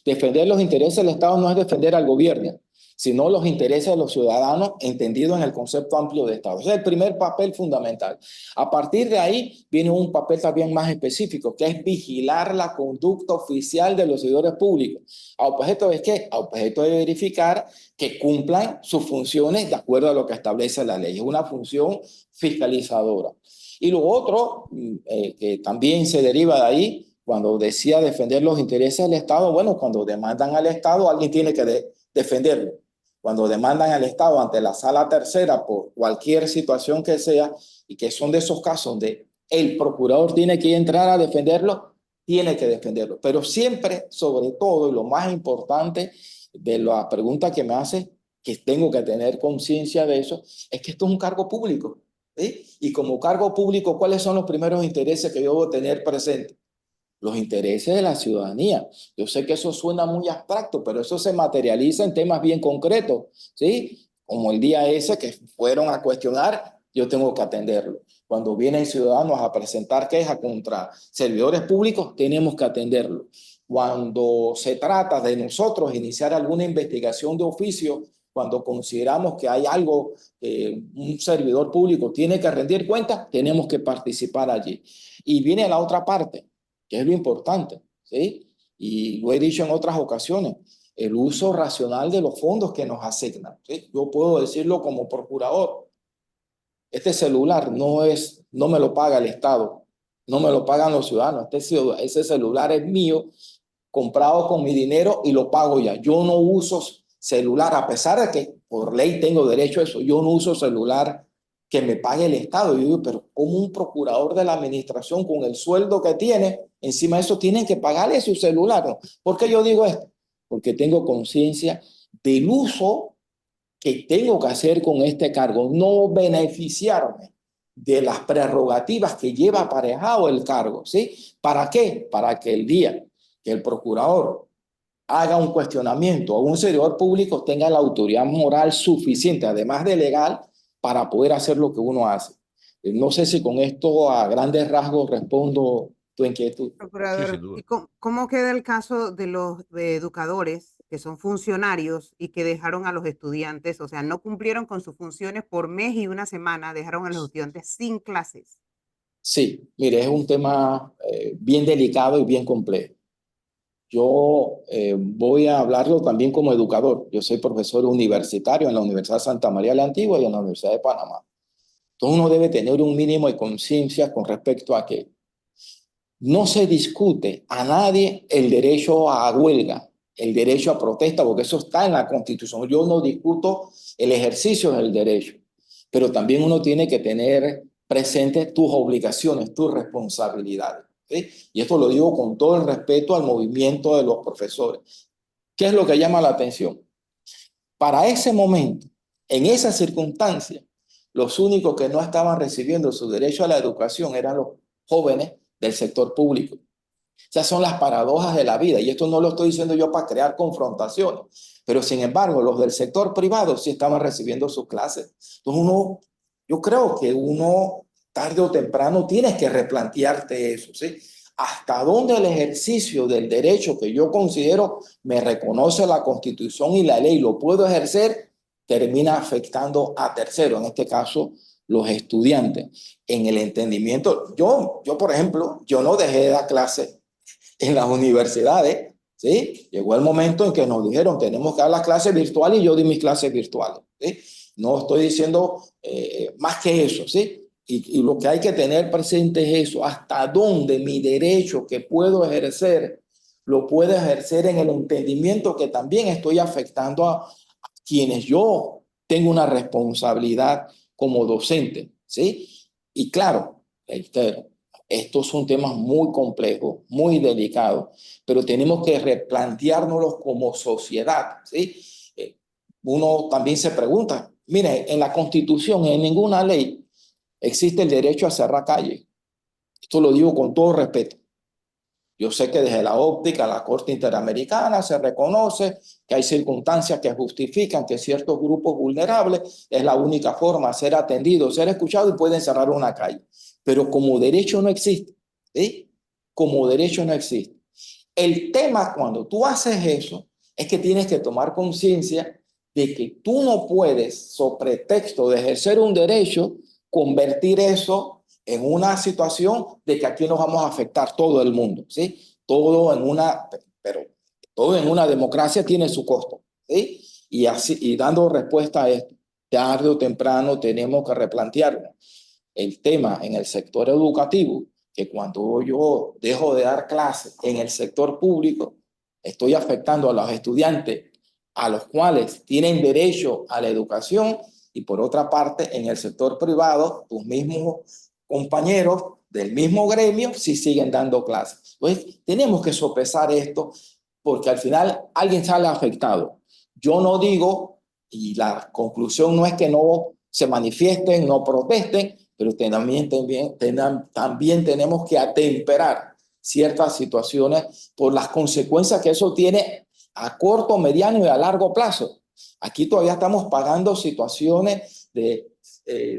[SPEAKER 2] Defender los intereses del Estado no es defender al gobierno, sino los intereses de los ciudadanos entendidos en el concepto amplio de Estado. Ese es el primer papel fundamental. A partir de ahí viene un papel también más específico, que es vigilar la conducta oficial de los servidores públicos. ¿A objeto de qué? A objeto de verificar que cumplan sus funciones de acuerdo a lo que establece la ley. Es una función fiscalizadora. Y lo otro, que también se deriva de ahí, cuando decía defender los intereses del Estado, bueno, cuando demandan al Estado, alguien tiene que defenderlo. Cuando demandan al Estado ante la sala tercera por cualquier situación que sea, y que son de esos casos donde el procurador tiene que entrar a defenderlo, tiene que defenderlo. Pero siempre, sobre todo, y lo más importante de la pregunta que me hace, que tengo que tener conciencia de eso, es que esto es un cargo público. ¿Sí? Y como cargo público, ¿cuáles son los primeros intereses que yo debo tener presentes? Los intereses de la ciudadanía. Yo sé que eso suena muy abstracto, pero eso se materializa en temas bien concretos, ¿sí? Como el día ese que fueron a cuestionar, yo tengo que atenderlo. Cuando vienen ciudadanos a presentar quejas contra servidores públicos, tenemos que atenderlo. Cuando se trata de nosotros iniciar alguna investigación de oficio, cuando consideramos que hay algo, un servidor público tiene que rendir cuentas, tenemos que participar allí. Y viene la otra parte, que es lo importante, ¿sí? Y lo he dicho en otras ocasiones, el uso racional de los fondos que nos asignan, ¿sí? Yo puedo decirlo como procurador, este celular no me lo paga el Estado, no me lo pagan los ciudadanos, ese celular es mío, comprado con mi dinero y lo pago ya. Yo no uso celular, a pesar de que por ley tengo derecho a eso, yo no uso celular que me pague el Estado. Yo digo, pero como un procurador de la administración con el sueldo que tiene, encima de eso tienen que pagarle su celular, ¿no? ¿Por qué yo digo esto? Porque tengo conciencia del uso que tengo que hacer con este cargo, no beneficiarme de las prerrogativas que lleva aparejado el cargo, ¿sí? ¿Para qué? Para que el día que el procurador haga un cuestionamiento a un servidor público tenga la autoridad moral suficiente, además de legal, para poder hacer lo que uno hace. No sé si con esto a grandes rasgos respondo tu inquietud.
[SPEAKER 4] Sí,
[SPEAKER 3] Procurador,
[SPEAKER 4] sin duda.
[SPEAKER 3] ¿y cómo queda el caso de los educadores que son funcionarios y que dejaron a los estudiantes, o sea, no cumplieron con sus funciones por mes y una semana, dejaron a los estudiantes sin clases?
[SPEAKER 2] Sí, mire, es un tema bien delicado y bien complejo. Yo voy a hablarlo también como educador. Yo soy profesor universitario en la Universidad de Santa María la Antigua y en la Universidad de Panamá. Entonces uno debe tener un mínimo de conciencia con respecto a que no se discute a nadie el derecho a huelga, el derecho a protesta, porque eso está en la Constitución. Yo no discuto el ejercicio del derecho, pero también uno tiene que tener presente tus obligaciones, tus responsabilidades. ¿Sí? Y esto lo digo con todo el respeto al movimiento de los profesores. ¿Qué es lo que llama la atención? Para ese momento, en esa circunstancia, los únicos que no estaban recibiendo su derecho a la educación eran los jóvenes del sector público. Esas son las paradojas de la vida, y esto no lo estoy diciendo yo para crear confrontaciones, pero sin embargo los del sector privado sí estaban recibiendo sus clases. Entonces yo creo que uno tarde o temprano tienes que replantearte eso, ¿sí? Hasta dónde el ejercicio del derecho que yo considero me reconoce la Constitución y la ley lo puedo ejercer, termina afectando a terceros, en este caso los estudiantes, en el entendimiento. Yo por ejemplo, yo no dejé de dar clases en las universidades, ¿sí? Llegó el momento en que nos dijeron, tenemos que dar las clases virtuales, y yo di mis clases virtuales, ¿sí? No estoy diciendo más que eso, ¿sí? Y lo que hay que tener presente es eso, hasta dónde mi derecho que puedo ejercer, lo puedo ejercer en el entendimiento que también estoy afectando a quienes yo tengo una responsabilidad como docente, ¿sí? Y claro, reitero, estos son temas muy complejos, muy delicados, pero tenemos que replanteárnoslos como sociedad, ¿sí? Uno también se pregunta, mire, en la Constitución, en ninguna ley existe el derecho a cerrar calle. Esto lo digo con todo respeto. Yo sé que desde la óptica, la Corte Interamericana se reconoce que hay circunstancias que justifican que ciertos grupos vulnerables es la única forma de ser atendido, ser escuchado y pueden cerrar una calle. Pero como derecho no existe, ¿sí? como derecho no existe. El tema cuando tú haces eso es que tienes que tomar conciencia de que tú no puedes, sobre pretexto de ejercer un derecho, convertir eso en una situación de que aquí nos vamos a afectar todo el mundo, ¿sí? Pero todo en una democracia tiene su costo, ¿sí? Y así, y dando respuesta a esto, tarde o temprano tenemos que replantearlo. El tema en el sector educativo, que cuando yo dejo de dar clases en el sector público, estoy afectando a los estudiantes a los cuales tienen derecho a la educación, y por otra parte en el sector privado tus mismos compañeros del mismo gremio sí siguen dando clases. Pues tenemos que sopesar esto porque al final alguien sale afectado. Yo no digo, y la conclusión no es que no se manifiesten, no protesten, pero también tenemos que atemperar ciertas situaciones por las consecuencias que eso tiene a corto, mediano y a largo plazo. Aquí todavía estamos pagando situaciones de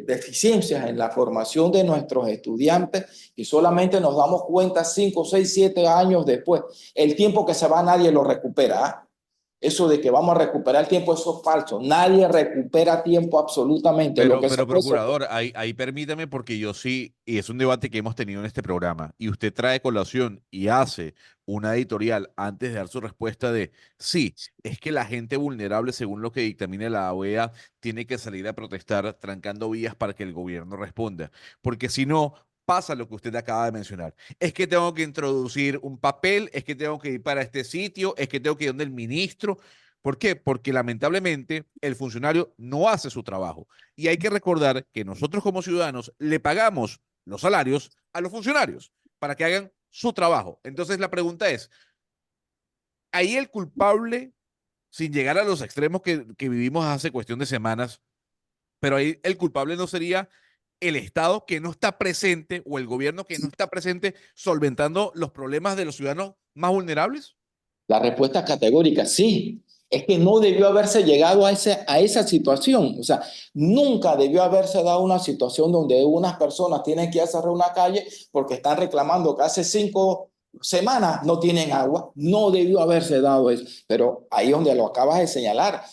[SPEAKER 2] deficiencias en la formación de nuestros estudiantes y solamente nos damos cuenta 5, 6, 7 años después. El tiempo que se va nadie lo recupera, ¿eh? Eso de que vamos a recuperar tiempo, eso es falso. Nadie recupera tiempo absolutamente. Lo que
[SPEAKER 4] Pero procurador, ahí permítame porque yo sí, y es un debate que hemos tenido en este programa, y usted trae colación y hace una editorial antes de dar su respuesta de, sí, es que la gente vulnerable, según lo que dictamine la OEA, tiene que salir a protestar trancando vías para que el gobierno responda, porque si no, pasa lo que usted acaba de mencionar. Es que tengo que introducir un papel, es que tengo que ir para este sitio, es que tengo que ir donde el ministro. ¿Por qué? Porque lamentablemente el funcionario no hace su trabajo. Y hay que recordar que nosotros como ciudadanos le pagamos los salarios a los funcionarios para que hagan su trabajo. Entonces la pregunta es, ¿ahí el culpable, sin llegar a los extremos que vivimos hace cuestión de semanas, pero ahí el culpable no sería el Estado que no está presente o el gobierno que no está presente solventando los problemas de los ciudadanos más vulnerables?
[SPEAKER 2] La respuesta es categórica, sí. Es que no debió haberse llegado a esa situación. O sea, nunca debió haberse dado una situación donde unas personas tienen que ir a cerrar una calle porque están reclamando que hace 5 semanas no tienen agua. No debió haberse dado eso. Pero ahí donde lo acabas de señalar,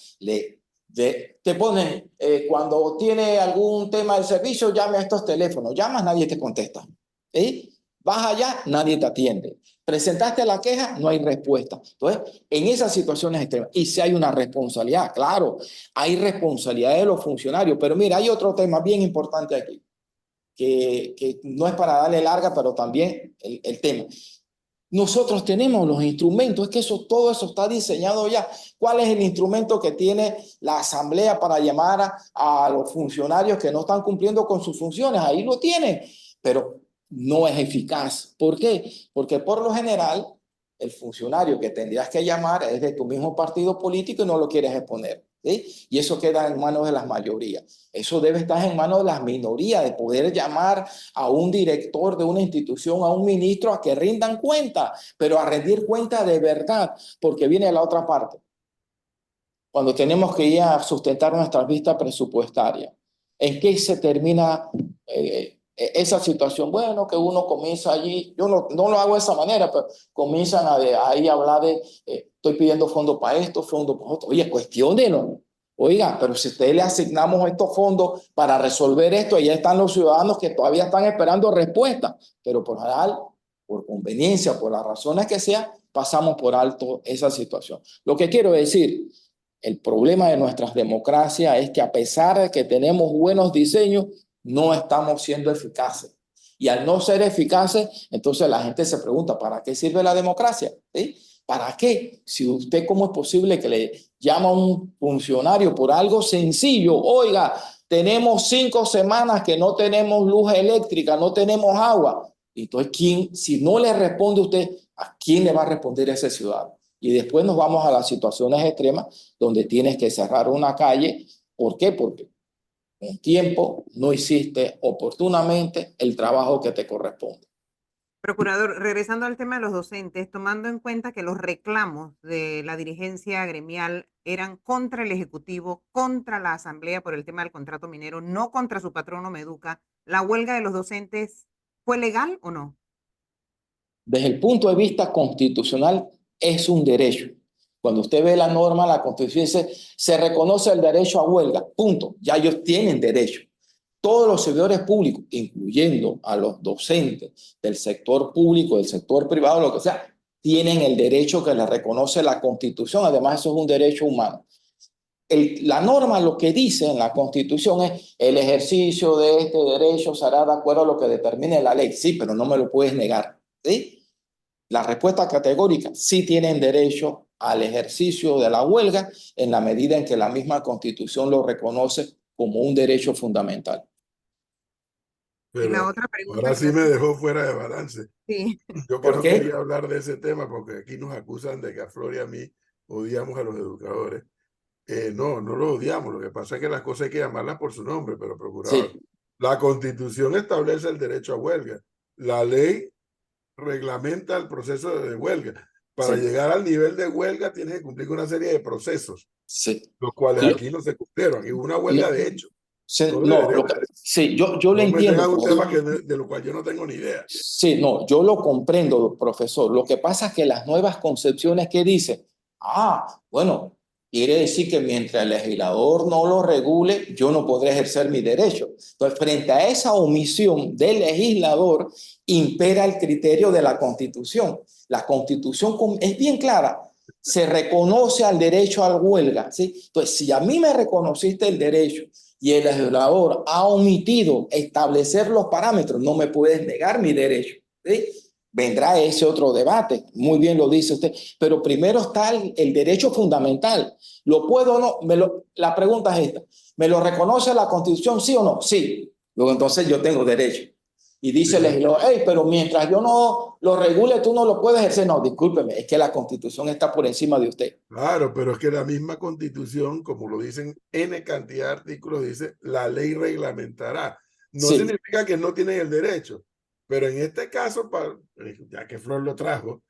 [SPEAKER 2] te ponen, cuando tiene algún tema del servicio, llame a estos teléfonos. Llamas, nadie te contesta. ¿Sí? Vas allá, nadie te atiende. Presentaste la queja, no hay respuesta. Entonces, en esas situaciones extremas, y si hay una responsabilidad, claro, hay responsabilidad de los funcionarios, pero mira, hay otro tema bien importante aquí, que no es para darle larga, pero también el tema. Nosotros tenemos los instrumentos, es que todo eso está diseñado ya. ¿Cuál es el instrumento que tiene la asamblea para llamar a los funcionarios que no están cumpliendo con sus funciones? Ahí lo tiene, pero no es eficaz. ¿Por qué? Porque por lo general el funcionario que tendrías que llamar es de tu mismo partido político y no lo quieres exponer, ¿sí? Y eso queda en manos de las mayorías. Eso debe estar en manos de las minorías, de poder llamar a un director de una institución, a un ministro, a que rindan cuenta, pero a rendir cuenta de verdad, porque viene la otra parte. Cuando tenemos que ir a sustentar nuestras vistas presupuestarias, ¿en qué se termina esa situación? Bueno, que uno comienza allí, yo no lo hago de esa manera, pero comienzan ahí a hablar de, estoy pidiendo fondos para esto, fondos para otro. Oye, cuestiónenlo. Oiga, pero si ustedes le asignamos estos fondos para resolver esto, ahí están los ciudadanos que todavía están esperando respuesta, pero por general, por conveniencia, por las razones que sea, pasamos por alto esa situación. Lo que quiero decir, el problema de nuestras democracias es que a pesar de que tenemos buenos diseños, no estamos siendo eficaces. Y al no ser eficaces, entonces la gente se pregunta, ¿para qué sirve la democracia? ¿Sí? ¿Para qué? Si usted, ¿cómo es posible que le llama a un funcionario por algo sencillo? Oiga, tenemos 5 semanas que no tenemos luz eléctrica, no tenemos agua. Entonces, si no le responde usted, ¿a quién le va a responder ese ciudadano? Y después nos vamos a las situaciones extremas donde tienes que cerrar una calle. ¿Por qué? Porque con tiempo no hiciste oportunamente el trabajo que te corresponde.
[SPEAKER 3] Procurador, regresando al tema de los docentes, tomando en cuenta que los reclamos de la dirigencia gremial eran contra el Ejecutivo, contra la Asamblea por el tema del contrato minero, no contra su patrono Meduca, ¿la huelga de los docentes fue legal o no?
[SPEAKER 2] desde el punto de vista constitucional, es un derecho. Cuando usted ve la norma, la Constitución dice, se reconoce el derecho a huelga, punto. Ya ellos tienen derecho. Todos los servidores públicos, incluyendo a los docentes del sector público, del sector privado, lo que sea, tienen el derecho que les reconoce la Constitución. Además, eso es un derecho humano. La norma lo que dice en la Constitución es el ejercicio de este derecho será de acuerdo a lo que determine la ley. Sí, pero no me lo puedes negar. ¿Sí? La respuesta categórica, sí tienen derecho al ejercicio de la huelga en la medida en que la misma Constitución lo reconoce como un derecho fundamental.
[SPEAKER 3] Y la
[SPEAKER 1] Pero
[SPEAKER 3] otra pregunta
[SPEAKER 1] ahora
[SPEAKER 3] que
[SPEAKER 1] sí
[SPEAKER 3] le
[SPEAKER 1] me
[SPEAKER 3] hacía-
[SPEAKER 1] dejó fuera de balance.
[SPEAKER 3] Sí,
[SPEAKER 1] Yo que
[SPEAKER 2] ¿Por
[SPEAKER 1] no
[SPEAKER 2] qué?
[SPEAKER 1] quería hablar de ese tema porque aquí nos acusan de que a Flor y a mí odiamos a los educadores. No, no los odiamos. Lo que pasa es que las cosas hay que llamarlas por su nombre, pero procurador.
[SPEAKER 2] Sí,
[SPEAKER 1] La Constitución establece el derecho a huelga. La ley reglamenta el proceso de huelga. Para
[SPEAKER 2] sí,
[SPEAKER 1] llegar al nivel de huelga tienes que cumplir con una serie de procesos,
[SPEAKER 2] sí.
[SPEAKER 1] los cuales
[SPEAKER 2] Lo-
[SPEAKER 1] aquí no se cumplieron. Aquí hubo una
[SPEAKER 2] no,
[SPEAKER 1] huelga de hecho, no de
[SPEAKER 2] no,
[SPEAKER 1] derecho.
[SPEAKER 2] sí, yo lo
[SPEAKER 1] No me tengan
[SPEAKER 2] entiendo.
[SPEAKER 1] un tema de lo cual yo no tengo ni idea.
[SPEAKER 2] Sí, no, yo lo comprendo, profesor. Lo que pasa es que las nuevas concepciones que dicen, bueno, quiere decir que mientras el legislador no lo regule, yo no podré ejercer mi derecho. Entonces, frente a esa omisión del legislador, impera el criterio de la Constitución. La Constitución es bien clara. Se reconoce al derecho a la huelga, ¿sí? Entonces, si a mí me reconociste el derecho y el legislador ha omitido establecer los parámetros, no me puedes negar mi derecho, ¿sí? Vendrá ese otro debate, muy bien lo dice usted, pero primero está el derecho fundamental. ¿Lo puedo o no? La pregunta es esta, ¿me lo reconoce la Constitución, sí o no? Sí. Luego entonces yo tengo derecho. Y dice el legislador, pero mientras yo no lo regule, tú no lo puedes ejercer. No, discúlpeme, es que la Constitución está por encima de usted.
[SPEAKER 1] Claro, pero es que la misma Constitución, como lo dicen N cantidad de artículos, dice la ley reglamentará. No
[SPEAKER 2] Sí,
[SPEAKER 1] significa que no tienen el derecho, pero en este caso, ya que Flor lo trajo,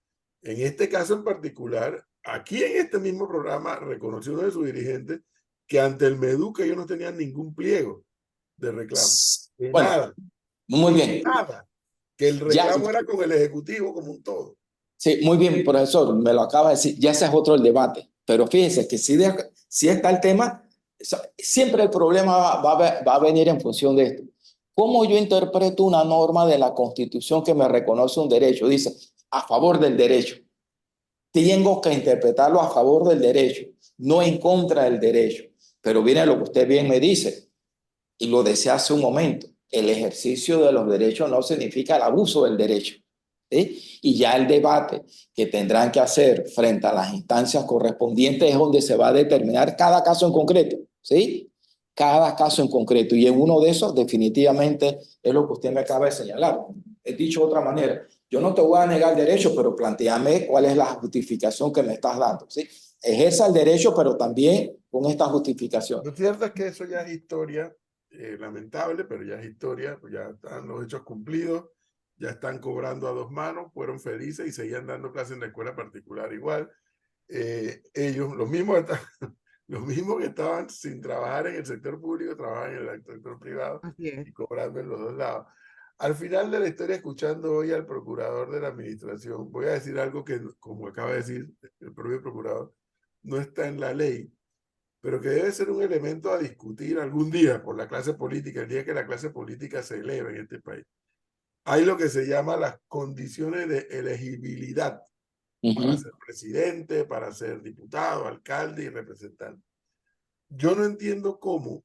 [SPEAKER 1] en este caso en particular, aquí en este mismo programa reconoció uno de sus dirigentes que ante el Meduca ellos no tenían ningún pliego de reclamo, de
[SPEAKER 2] bueno,
[SPEAKER 1] nada,
[SPEAKER 2] muy
[SPEAKER 1] de
[SPEAKER 2] bien.
[SPEAKER 1] nada, que el
[SPEAKER 2] Ya,
[SPEAKER 1] reclamo era con el Ejecutivo como un todo.
[SPEAKER 2] sí, muy bien, profesor, me lo acaba de decir, ya ese es otro el debate, pero fíjense que si está el tema, siempre el problema va a venir en función de esto. ¿Cómo yo interpreto una norma de la Constitución que me reconoce un derecho? Dice, a favor del derecho. Tengo que interpretarlo a favor del derecho, no en contra del derecho. Pero viene lo que usted bien me dice, y lo decía hace un momento, el ejercicio de los derechos no significa el abuso del derecho. ¿Sí? Y ya el debate que tendrán que hacer frente a las instancias correspondientes es donde se va a determinar cada caso en concreto, ¿sí? Cada caso en concreto. Y en uno de esos definitivamente es lo que usted me acaba de señalar. He dicho de otra manera, yo no te voy a negar el derecho, pero plantéame cuál es la justificación que me estás dando, ¿sí? Ejerza el derecho, pero también con esta justificación.
[SPEAKER 1] Lo cierto es que eso ya es historia, lamentable, pero ya es historia, pues ya están los hechos cumplidos, ya están cobrando a dos manos, fueron felices y seguían dando clases en la escuela particular igual. Ellos, los mismos que estaban sin trabajar en el sector público, trabajan en el sector privado
[SPEAKER 3] así es.
[SPEAKER 1] y cobrando en los dos lados. Al final de la historia, escuchando hoy al procurador de la administración, voy a decir algo que, como acaba de decir el propio procurador, no está en la ley, pero que debe ser un elemento a discutir algún día por la clase política, el día que la clase política se eleve en este país. Hay lo que se llama las condiciones de elegibilidad para ser presidente, para ser diputado, alcalde y representante. Yo no entiendo cómo,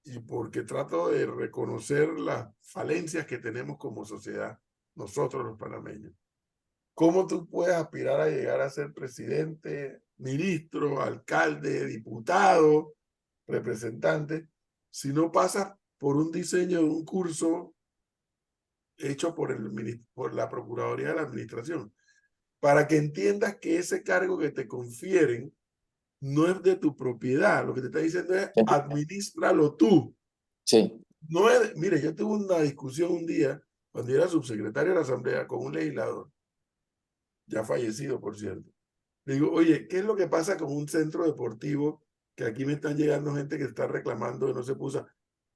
[SPEAKER 1] y porque trato de reconocer las falencias que tenemos como sociedad, nosotros los panameños, cómo tú puedes aspirar a llegar a ser presidente, ministro, alcalde, diputado, representante, si no pasas por un diseño de un curso hecho por la Procuraduría de la Administración, para que entiendas que ese cargo que te confieren no es de tu propiedad. Lo que te está diciendo es, administralo tú.
[SPEAKER 2] Sí.
[SPEAKER 1] No es, mire, yo tuve una discusión un día, cuando yo era subsecretario de la Asamblea, con un legislador, ya fallecido, por cierto. Le digo, oye, ¿qué es lo que pasa con un centro deportivo que aquí me están llegando gente que está reclamando que no se puso?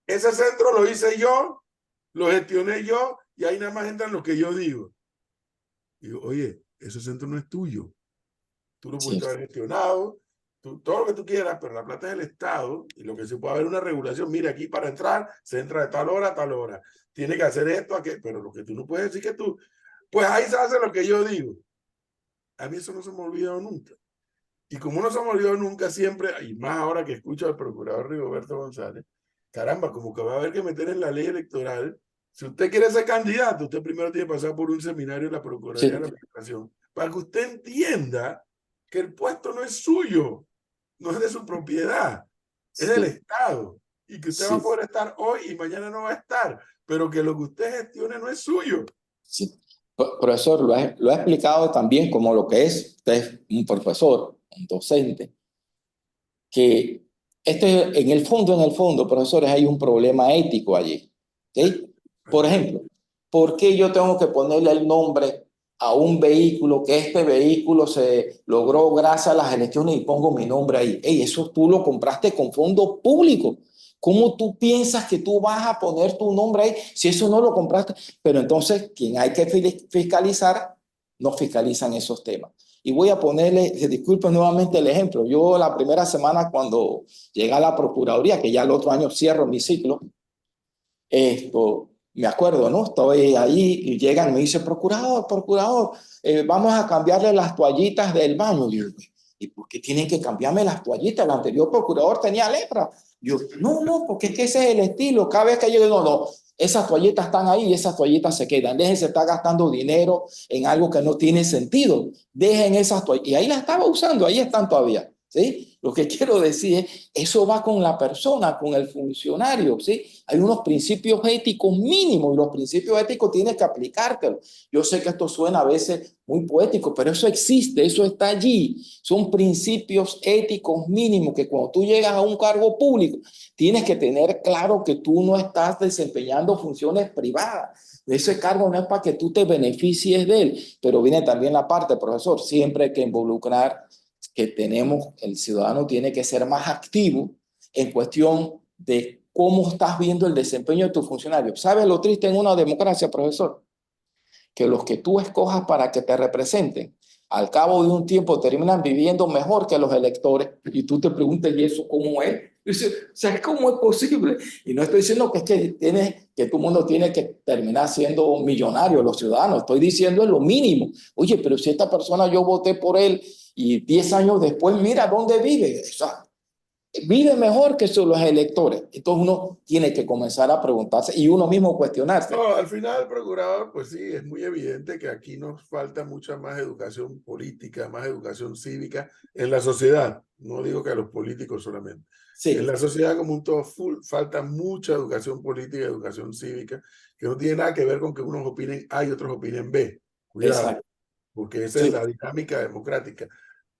[SPEAKER 1] Ese centro lo hice yo, lo gestioné yo, y ahí nada más entran lo que yo digo. Y digo, oye, ese centro no es tuyo. Tú lo
[SPEAKER 2] Sí.
[SPEAKER 1] pudiste haber gestionado, todo lo que tú quieras, pero la plata es del Estado y lo que se puede haber una regulación. Mira, aquí para entrar, se entra de tal hora a tal hora. Tiene que hacer esto, aquello, pero lo que tú no puedes decir que tú, pues ahí se hace lo que yo digo. A mí eso no se me ha olvidado nunca. Y como no se me ha olvidado nunca, siempre, y más ahora que escucho al procurador Rigoberto González, caramba, como que va a haber que meter en la ley electoral. Si usted quiere ser candidato, usted primero tiene que pasar por un seminario en la Procuraduría
[SPEAKER 2] Sí.
[SPEAKER 1] de la Administración, para que usted entienda que el puesto no es suyo, no es de su propiedad, es del
[SPEAKER 2] Sí.
[SPEAKER 1] Estado. Y que usted va a
[SPEAKER 2] Sí.
[SPEAKER 1] poder estar hoy y mañana no va a estar, pero que lo que usted gestione no es suyo.
[SPEAKER 2] Sí. Profesor, lo ha explicado también como lo que es. Usted es un profesor, un docente, que en el fondo, profesores, hay un problema ético allí. ¿Sí? Por ejemplo, ¿por qué yo tengo que ponerle el nombre a un vehículo que este vehículo se logró gracias a las elecciones y pongo mi nombre ahí? Ey, eso tú lo compraste con fondos públicos. ¿Cómo tú piensas que tú vas a poner tu nombre ahí si eso no lo compraste? Pero entonces, quien hay que fiscalizar, no fiscalizan esos temas. Y voy a ponerle, disculpen nuevamente el ejemplo. Yo la primera semana cuando llegué a la Procuraduría, que ya el otro año cierro mi ciclo, me acuerdo, ¿no? Estoy ahí y llegan, me dice, procurador, vamos a cambiarle las toallitas del baño. Y yo, ¿y por qué tienen que cambiarme las toallitas? El anterior procurador tenía lepra. Yo, no, porque es que ese es el estilo. Cada vez que yo digo, no, esas toallitas están ahí y esas toallitas se quedan. Déjense estar gastando dinero en algo que no tiene sentido. Dejen esas toallitas. Y ahí las estaba usando, ahí están todavía. ¿Sí? Lo que quiero decir es, eso va con la persona, con el funcionario, ¿sí? Hay unos principios éticos mínimos y los principios éticos tienes que aplicártelos. Yo sé que esto suena a veces muy poético, pero eso existe, eso está allí. Son principios éticos mínimos que cuando tú llegas a un cargo público, tienes que tener claro que tú no estás desempeñando funciones privadas. Ese cargo no es para que tú te beneficies de él, pero viene también la parte, profesor, siempre hay que involucrar que el ciudadano tiene que ser más activo en cuestión de cómo estás viendo el desempeño de tu funcionario. ¿Sabes lo triste en una democracia, profesor? Que los que tú escojas para que te representen, al cabo de un tiempo terminan viviendo mejor que los electores y tú te preguntas, ¿y eso cómo es? Dice, ¿sabes cómo es posible? Y no estoy diciendo que todo el mundo tiene que terminar siendo millonario, los ciudadanos. Estoy diciendo es lo mínimo. Oye, pero si esta persona yo voté por él y 10 años después, mira dónde vive. O sea, vive mejor que los electores. Entonces uno tiene que comenzar a preguntarse y uno mismo cuestionarse.
[SPEAKER 1] No, al final, procurador, pues sí, es muy evidente que aquí nos falta mucha más educación política, más educación cívica en la sociedad. No digo que a los políticos solamente.
[SPEAKER 2] Sí.
[SPEAKER 1] En la sociedad como un todo, falta mucha educación política, educación cívica, que no tiene nada que ver con que unos opinen A y otros opinen B. Cuidado,
[SPEAKER 2] Exacto.
[SPEAKER 1] porque esa
[SPEAKER 2] Sí.
[SPEAKER 1] es la dinámica democrática.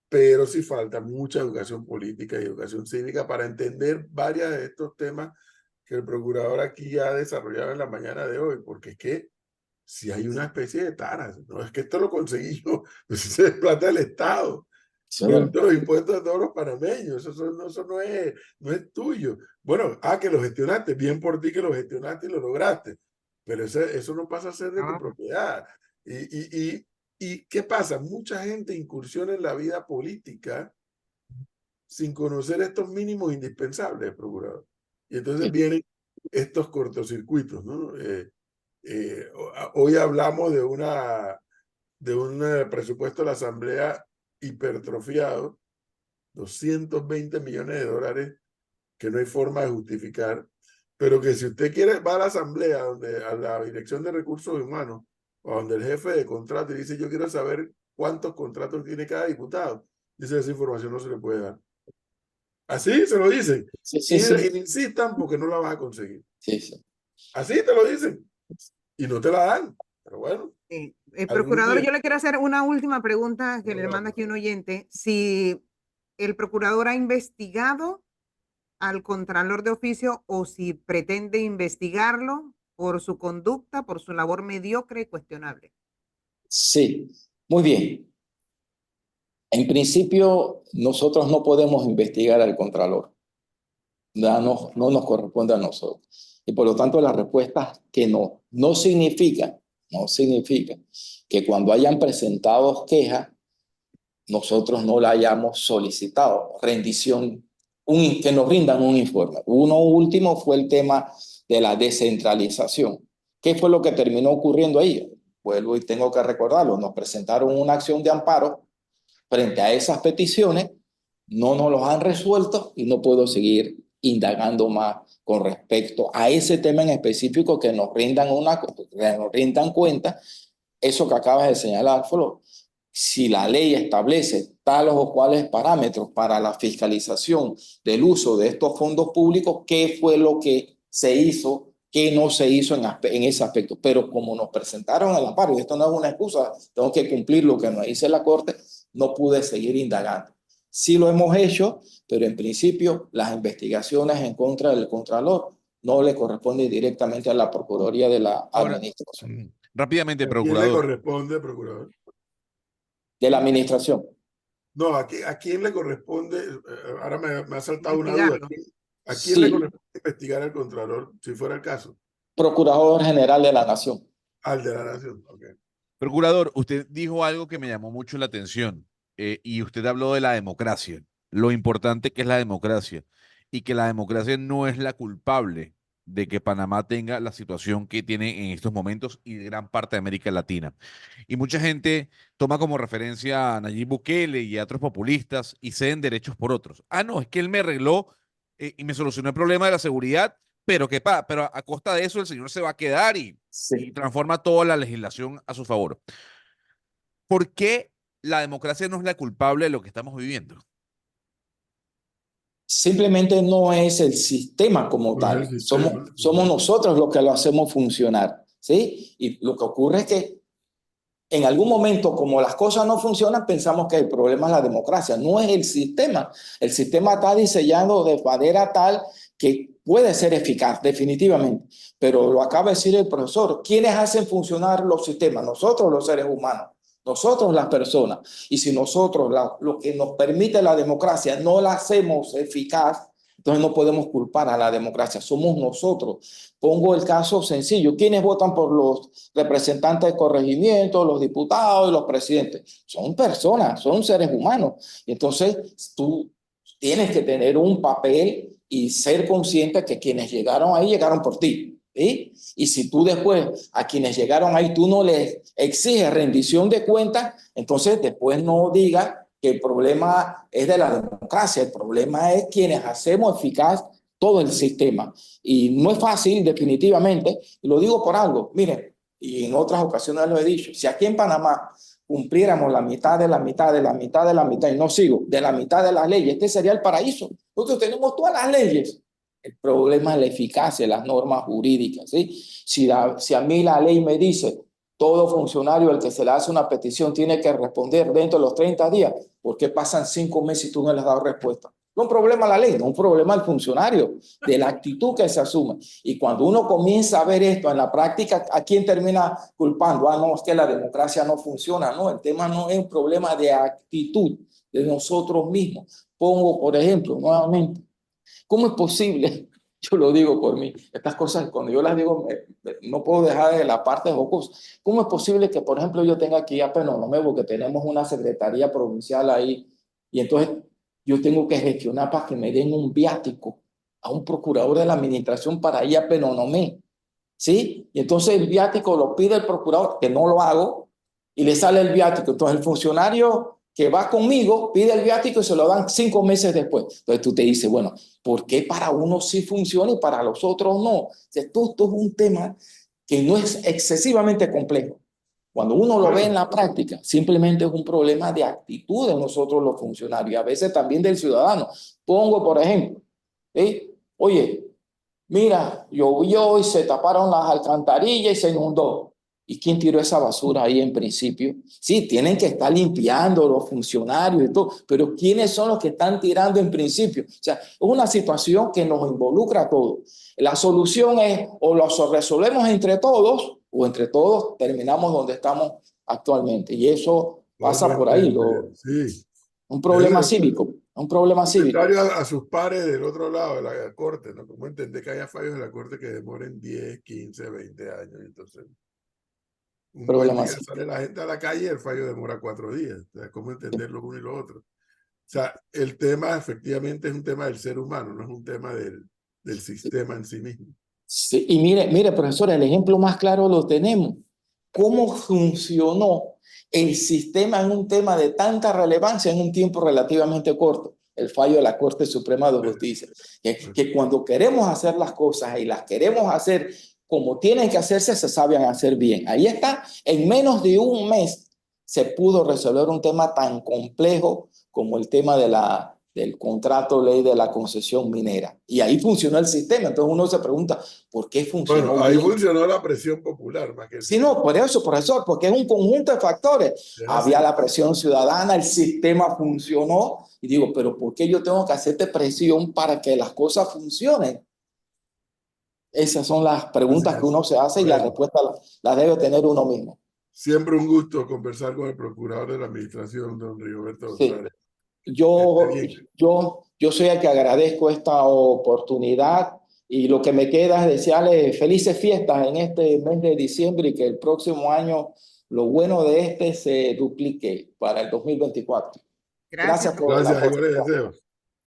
[SPEAKER 1] Pero sí falta mucha educación política y educación cívica para entender varios de estos temas que el procurador aquí ha desarrollado en la mañana de hoy, porque es que si hay una especie de taras, no es que esto lo conseguí yo, pues es plata del Estado,
[SPEAKER 2] Sí,
[SPEAKER 1] producto de los impuestos de todos los panameños, eso no es tuyo. Bueno, que lo gestionaste, bien por ti que lo gestionaste y lo lograste, pero eso no pasa a ser de tu propiedad. ¿Y qué pasa? Mucha gente incursiona en la vida política sin conocer estos mínimos indispensables, procurador. Y entonces
[SPEAKER 2] sí.
[SPEAKER 1] vienen estos cortocircuitos, ¿no? Hoy hablamos de un presupuesto de la Asamblea hipertrofiado, 220 millones de dólares que no hay forma de justificar, pero que si usted quiere, va a la Asamblea, a la Dirección de Recursos Humanos, o donde el jefe de contrato y dice, yo quiero saber cuántos contratos tiene cada diputado. Dice, esa información no se le puede dar. Así se lo dicen.
[SPEAKER 2] Sí,
[SPEAKER 1] Y
[SPEAKER 2] sí.
[SPEAKER 1] insistan porque no la vas a conseguir.
[SPEAKER 2] Sí, sí.
[SPEAKER 1] Así te lo dicen. Y no te la dan. Pero bueno.
[SPEAKER 3] Procurador, yo le quiero hacer una última pregunta que le manda aquí un oyente. Si el procurador ha investigado al contralor de oficio o si pretende investigarlo por su conducta, por su labor mediocre y cuestionable.
[SPEAKER 2] Sí, muy bien. En principio, nosotros no podemos investigar al contralor. No nos corresponde a nosotros. Y por lo tanto, la respuesta es que no significa que cuando hayan presentado quejas, nosotros no la hayamos solicitado, rendición, que nos rindan un informe. Uno último fue el tema de la descentralización. ¿Qué fue lo que terminó ocurriendo ahí? Vuelvo y tengo que recordarlo, nos presentaron una acción de amparo frente a esas peticiones, no nos los han resuelto y no puedo seguir indagando más con respecto a ese tema en específico, que nos rindan cuenta. Eso que acabas de señalar, Flo, si la ley establece tales o cuales parámetros para la fiscalización del uso de estos fondos públicos, ¿qué fue lo que se hizo? ¿Qué no se hizo en ese aspecto? Pero como nos presentaron el amparo, y esto no es una excusa, tengo que cumplir lo que nos dice la Corte, no pude seguir indagando. Sí lo hemos hecho, pero en principio las investigaciones en contra del Contralor no le corresponden directamente a la Procuraduría de la
[SPEAKER 4] Ahora,
[SPEAKER 2] Administración.
[SPEAKER 4] rápidamente,
[SPEAKER 1] ¿A quién le
[SPEAKER 4] procurador.
[SPEAKER 1] corresponde, procurador?
[SPEAKER 2] De la Administración.
[SPEAKER 1] No, ¿a quién le corresponde? Ahora me ha saltado una duda.
[SPEAKER 3] Investigarlo.
[SPEAKER 1] ¿A quién le
[SPEAKER 2] Sí,
[SPEAKER 1] corresponde investigar al Contralor, si fuera el caso?
[SPEAKER 2] Procurador General de la Nación.
[SPEAKER 1] Al de la Nación. Ok.
[SPEAKER 4] Procurador, usted dijo algo que me llamó mucho la atención, y usted habló de la democracia, lo importante que es la democracia y que la democracia no es la culpable de que Panamá tenga la situación que tiene en estos momentos y de gran parte de América Latina. Y mucha gente toma como referencia a Nayib Bukele y a otros populistas y ceden derechos por otros. Ah, no, es que él me arregló, y me solucionó el problema de la seguridad, pero pero a costa de eso el señor se va a quedar y
[SPEAKER 2] Sí.
[SPEAKER 4] transforma toda la legislación a su favor. ¿Por qué la democracia no es la culpable de lo que estamos viviendo?
[SPEAKER 2] Simplemente no es el sistema como
[SPEAKER 1] No es
[SPEAKER 2] tal.
[SPEAKER 1] el sistema.
[SPEAKER 2] Somos nosotros los que lo hacemos funcionar, ¿sí? Y lo que ocurre es que en algún momento, como las cosas no funcionan, pensamos que el problema es la democracia. No es el sistema. El sistema está diseñado de manera tal que puede ser eficaz, definitivamente. Pero lo acaba de decir el profesor. ¿Quiénes hacen funcionar los sistemas? Nosotros, los seres humanos. Nosotros, las personas. Y si nosotros, lo que nos permite la democracia, no la hacemos eficaz, entonces no podemos culpar a la democracia. Somos nosotros. Pongo el caso sencillo. ¿Quiénes votan por los representantes de corregimiento, los diputados y los presidentes? Son personas, son seres humanos. Y entonces tú tienes que tener un papel y ser consciente que quienes llegaron ahí llegaron por ti. ¿Sí? Y si tú después a quienes llegaron ahí tú no les exiges rendición de cuentas, entonces después no digas que el problema es de la democracia, el problema es quienes hacemos eficaz todo el sistema. Y no es fácil, definitivamente, y lo digo por algo. Miren, y en otras ocasiones lo he dicho, si aquí en Panamá cumpliéramos la mitad de la mitad de la mitad de la mitad, y no sigo, de la mitad de las leyes, este sería el paraíso. Nosotros tenemos todas las leyes. El problema es la eficacia de las normas jurídicas, ¿sí? Si a mí la ley me dice todo funcionario al que se le hace una petición tiene que responder dentro de los 30 días, ¿por qué pasan 5 meses y tú no le has dado respuesta? No es un problema la ley, no es un problema el funcionario, de la actitud que se asume. Y cuando uno comienza a ver esto en la práctica, ¿a quién termina culpando? Ah, no, es que la democracia no funciona. No, el tema no es un problema de actitud de nosotros mismos. Pongo, por ejemplo, nuevamente, ¿cómo es posible? Yo lo digo por mí. Estas cosas, cuando yo las digo, no puedo dejar de la parte jocosa. ¿Cómo es posible que, por ejemplo, yo tenga aquí a Penonomé, porque tenemos una secretaría provincial ahí, y entonces yo tengo que gestionar para que me den un viático a un procurador de la administración para ir a Penonomé? ¿Sí? Y entonces el viático lo pide el procurador, que no lo hago, y le sale el viático. Entonces el funcionario que va conmigo pide el viático y se lo dan 5 meses después. Entonces tú te dices, bueno, ¿por qué para uno sí funciona y para los otros no? Esto es un tema que no es excesivamente complejo. Cuando uno lo ve en la práctica, simplemente es un problema de actitud de nosotros los funcionarios y a veces también del ciudadano. Pongo, por ejemplo, oye, mira, llovió y se taparon las alcantarillas y se inundó. ¿Y quién tiró esa basura ahí en principio? Sí, tienen que estar limpiando los funcionarios y todo, pero ¿quiénes son los que están tirando en principio? O sea, es una situación que nos involucra a todos. La solución es o lo resolvemos entre todos o entre todos terminamos donde estamos actualmente. Y eso pasa por ahí.
[SPEAKER 1] Sí.
[SPEAKER 2] Un problema cívico. Un problema cívico.
[SPEAKER 1] A sus pares del otro lado de la corte, ¿no? ¿Cómo entender que haya fallos de la corte que demoren 10, 15, 20 años? Entonces, Un
[SPEAKER 2] Problema
[SPEAKER 1] buen día
[SPEAKER 2] así.
[SPEAKER 1] sale la gente a la calle y el fallo demora 4 días. O sea, ¿cómo entender lo uno y lo otro? O sea, el tema efectivamente es un tema del ser humano, no es un tema del sistema en sí mismo.
[SPEAKER 2] Sí, y mire, profesor, el ejemplo más claro lo tenemos. ¿Cómo funcionó el sistema en un tema de tanta relevancia en un tiempo relativamente corto? El fallo de la Corte Suprema de Justicia. Que cuando queremos hacer las cosas y las queremos hacer como tienen que hacerse, se saben hacer bien. Ahí está, en menos de un mes se pudo resolver un tema tan complejo como el tema del contrato ley de la concesión minera. Y ahí funcionó el sistema. Entonces uno se pregunta, ¿por qué funcionó
[SPEAKER 1] Bueno, ahí
[SPEAKER 2] bien?
[SPEAKER 1] funcionó la presión popular más que el
[SPEAKER 2] Sí, no, por eso, profesor, porque es un conjunto de factores.
[SPEAKER 1] Es
[SPEAKER 2] Había
[SPEAKER 1] así.
[SPEAKER 2] la presión ciudadana, el sistema funcionó. Y digo, ¿pero por qué yo tengo que hacerte presión para que las cosas funcionen? Esas son las preguntas que uno se hace y la
[SPEAKER 1] Bueno,
[SPEAKER 2] respuesta la debe tener uno mismo.
[SPEAKER 1] siempre un gusto conversar con el procurador de la administración, don Rigoberto
[SPEAKER 2] Sí.
[SPEAKER 1] González.
[SPEAKER 2] Yo,
[SPEAKER 1] Esté bien.
[SPEAKER 2] yo soy el que agradezco esta oportunidad y lo que me queda es desearle felices fiestas en este mes de diciembre y que el próximo año lo bueno de este se duplique para el 2024.
[SPEAKER 3] Gracias,
[SPEAKER 2] Gracias por la
[SPEAKER 1] Gracias, iguales
[SPEAKER 2] oportunidad.
[SPEAKER 1] deseos.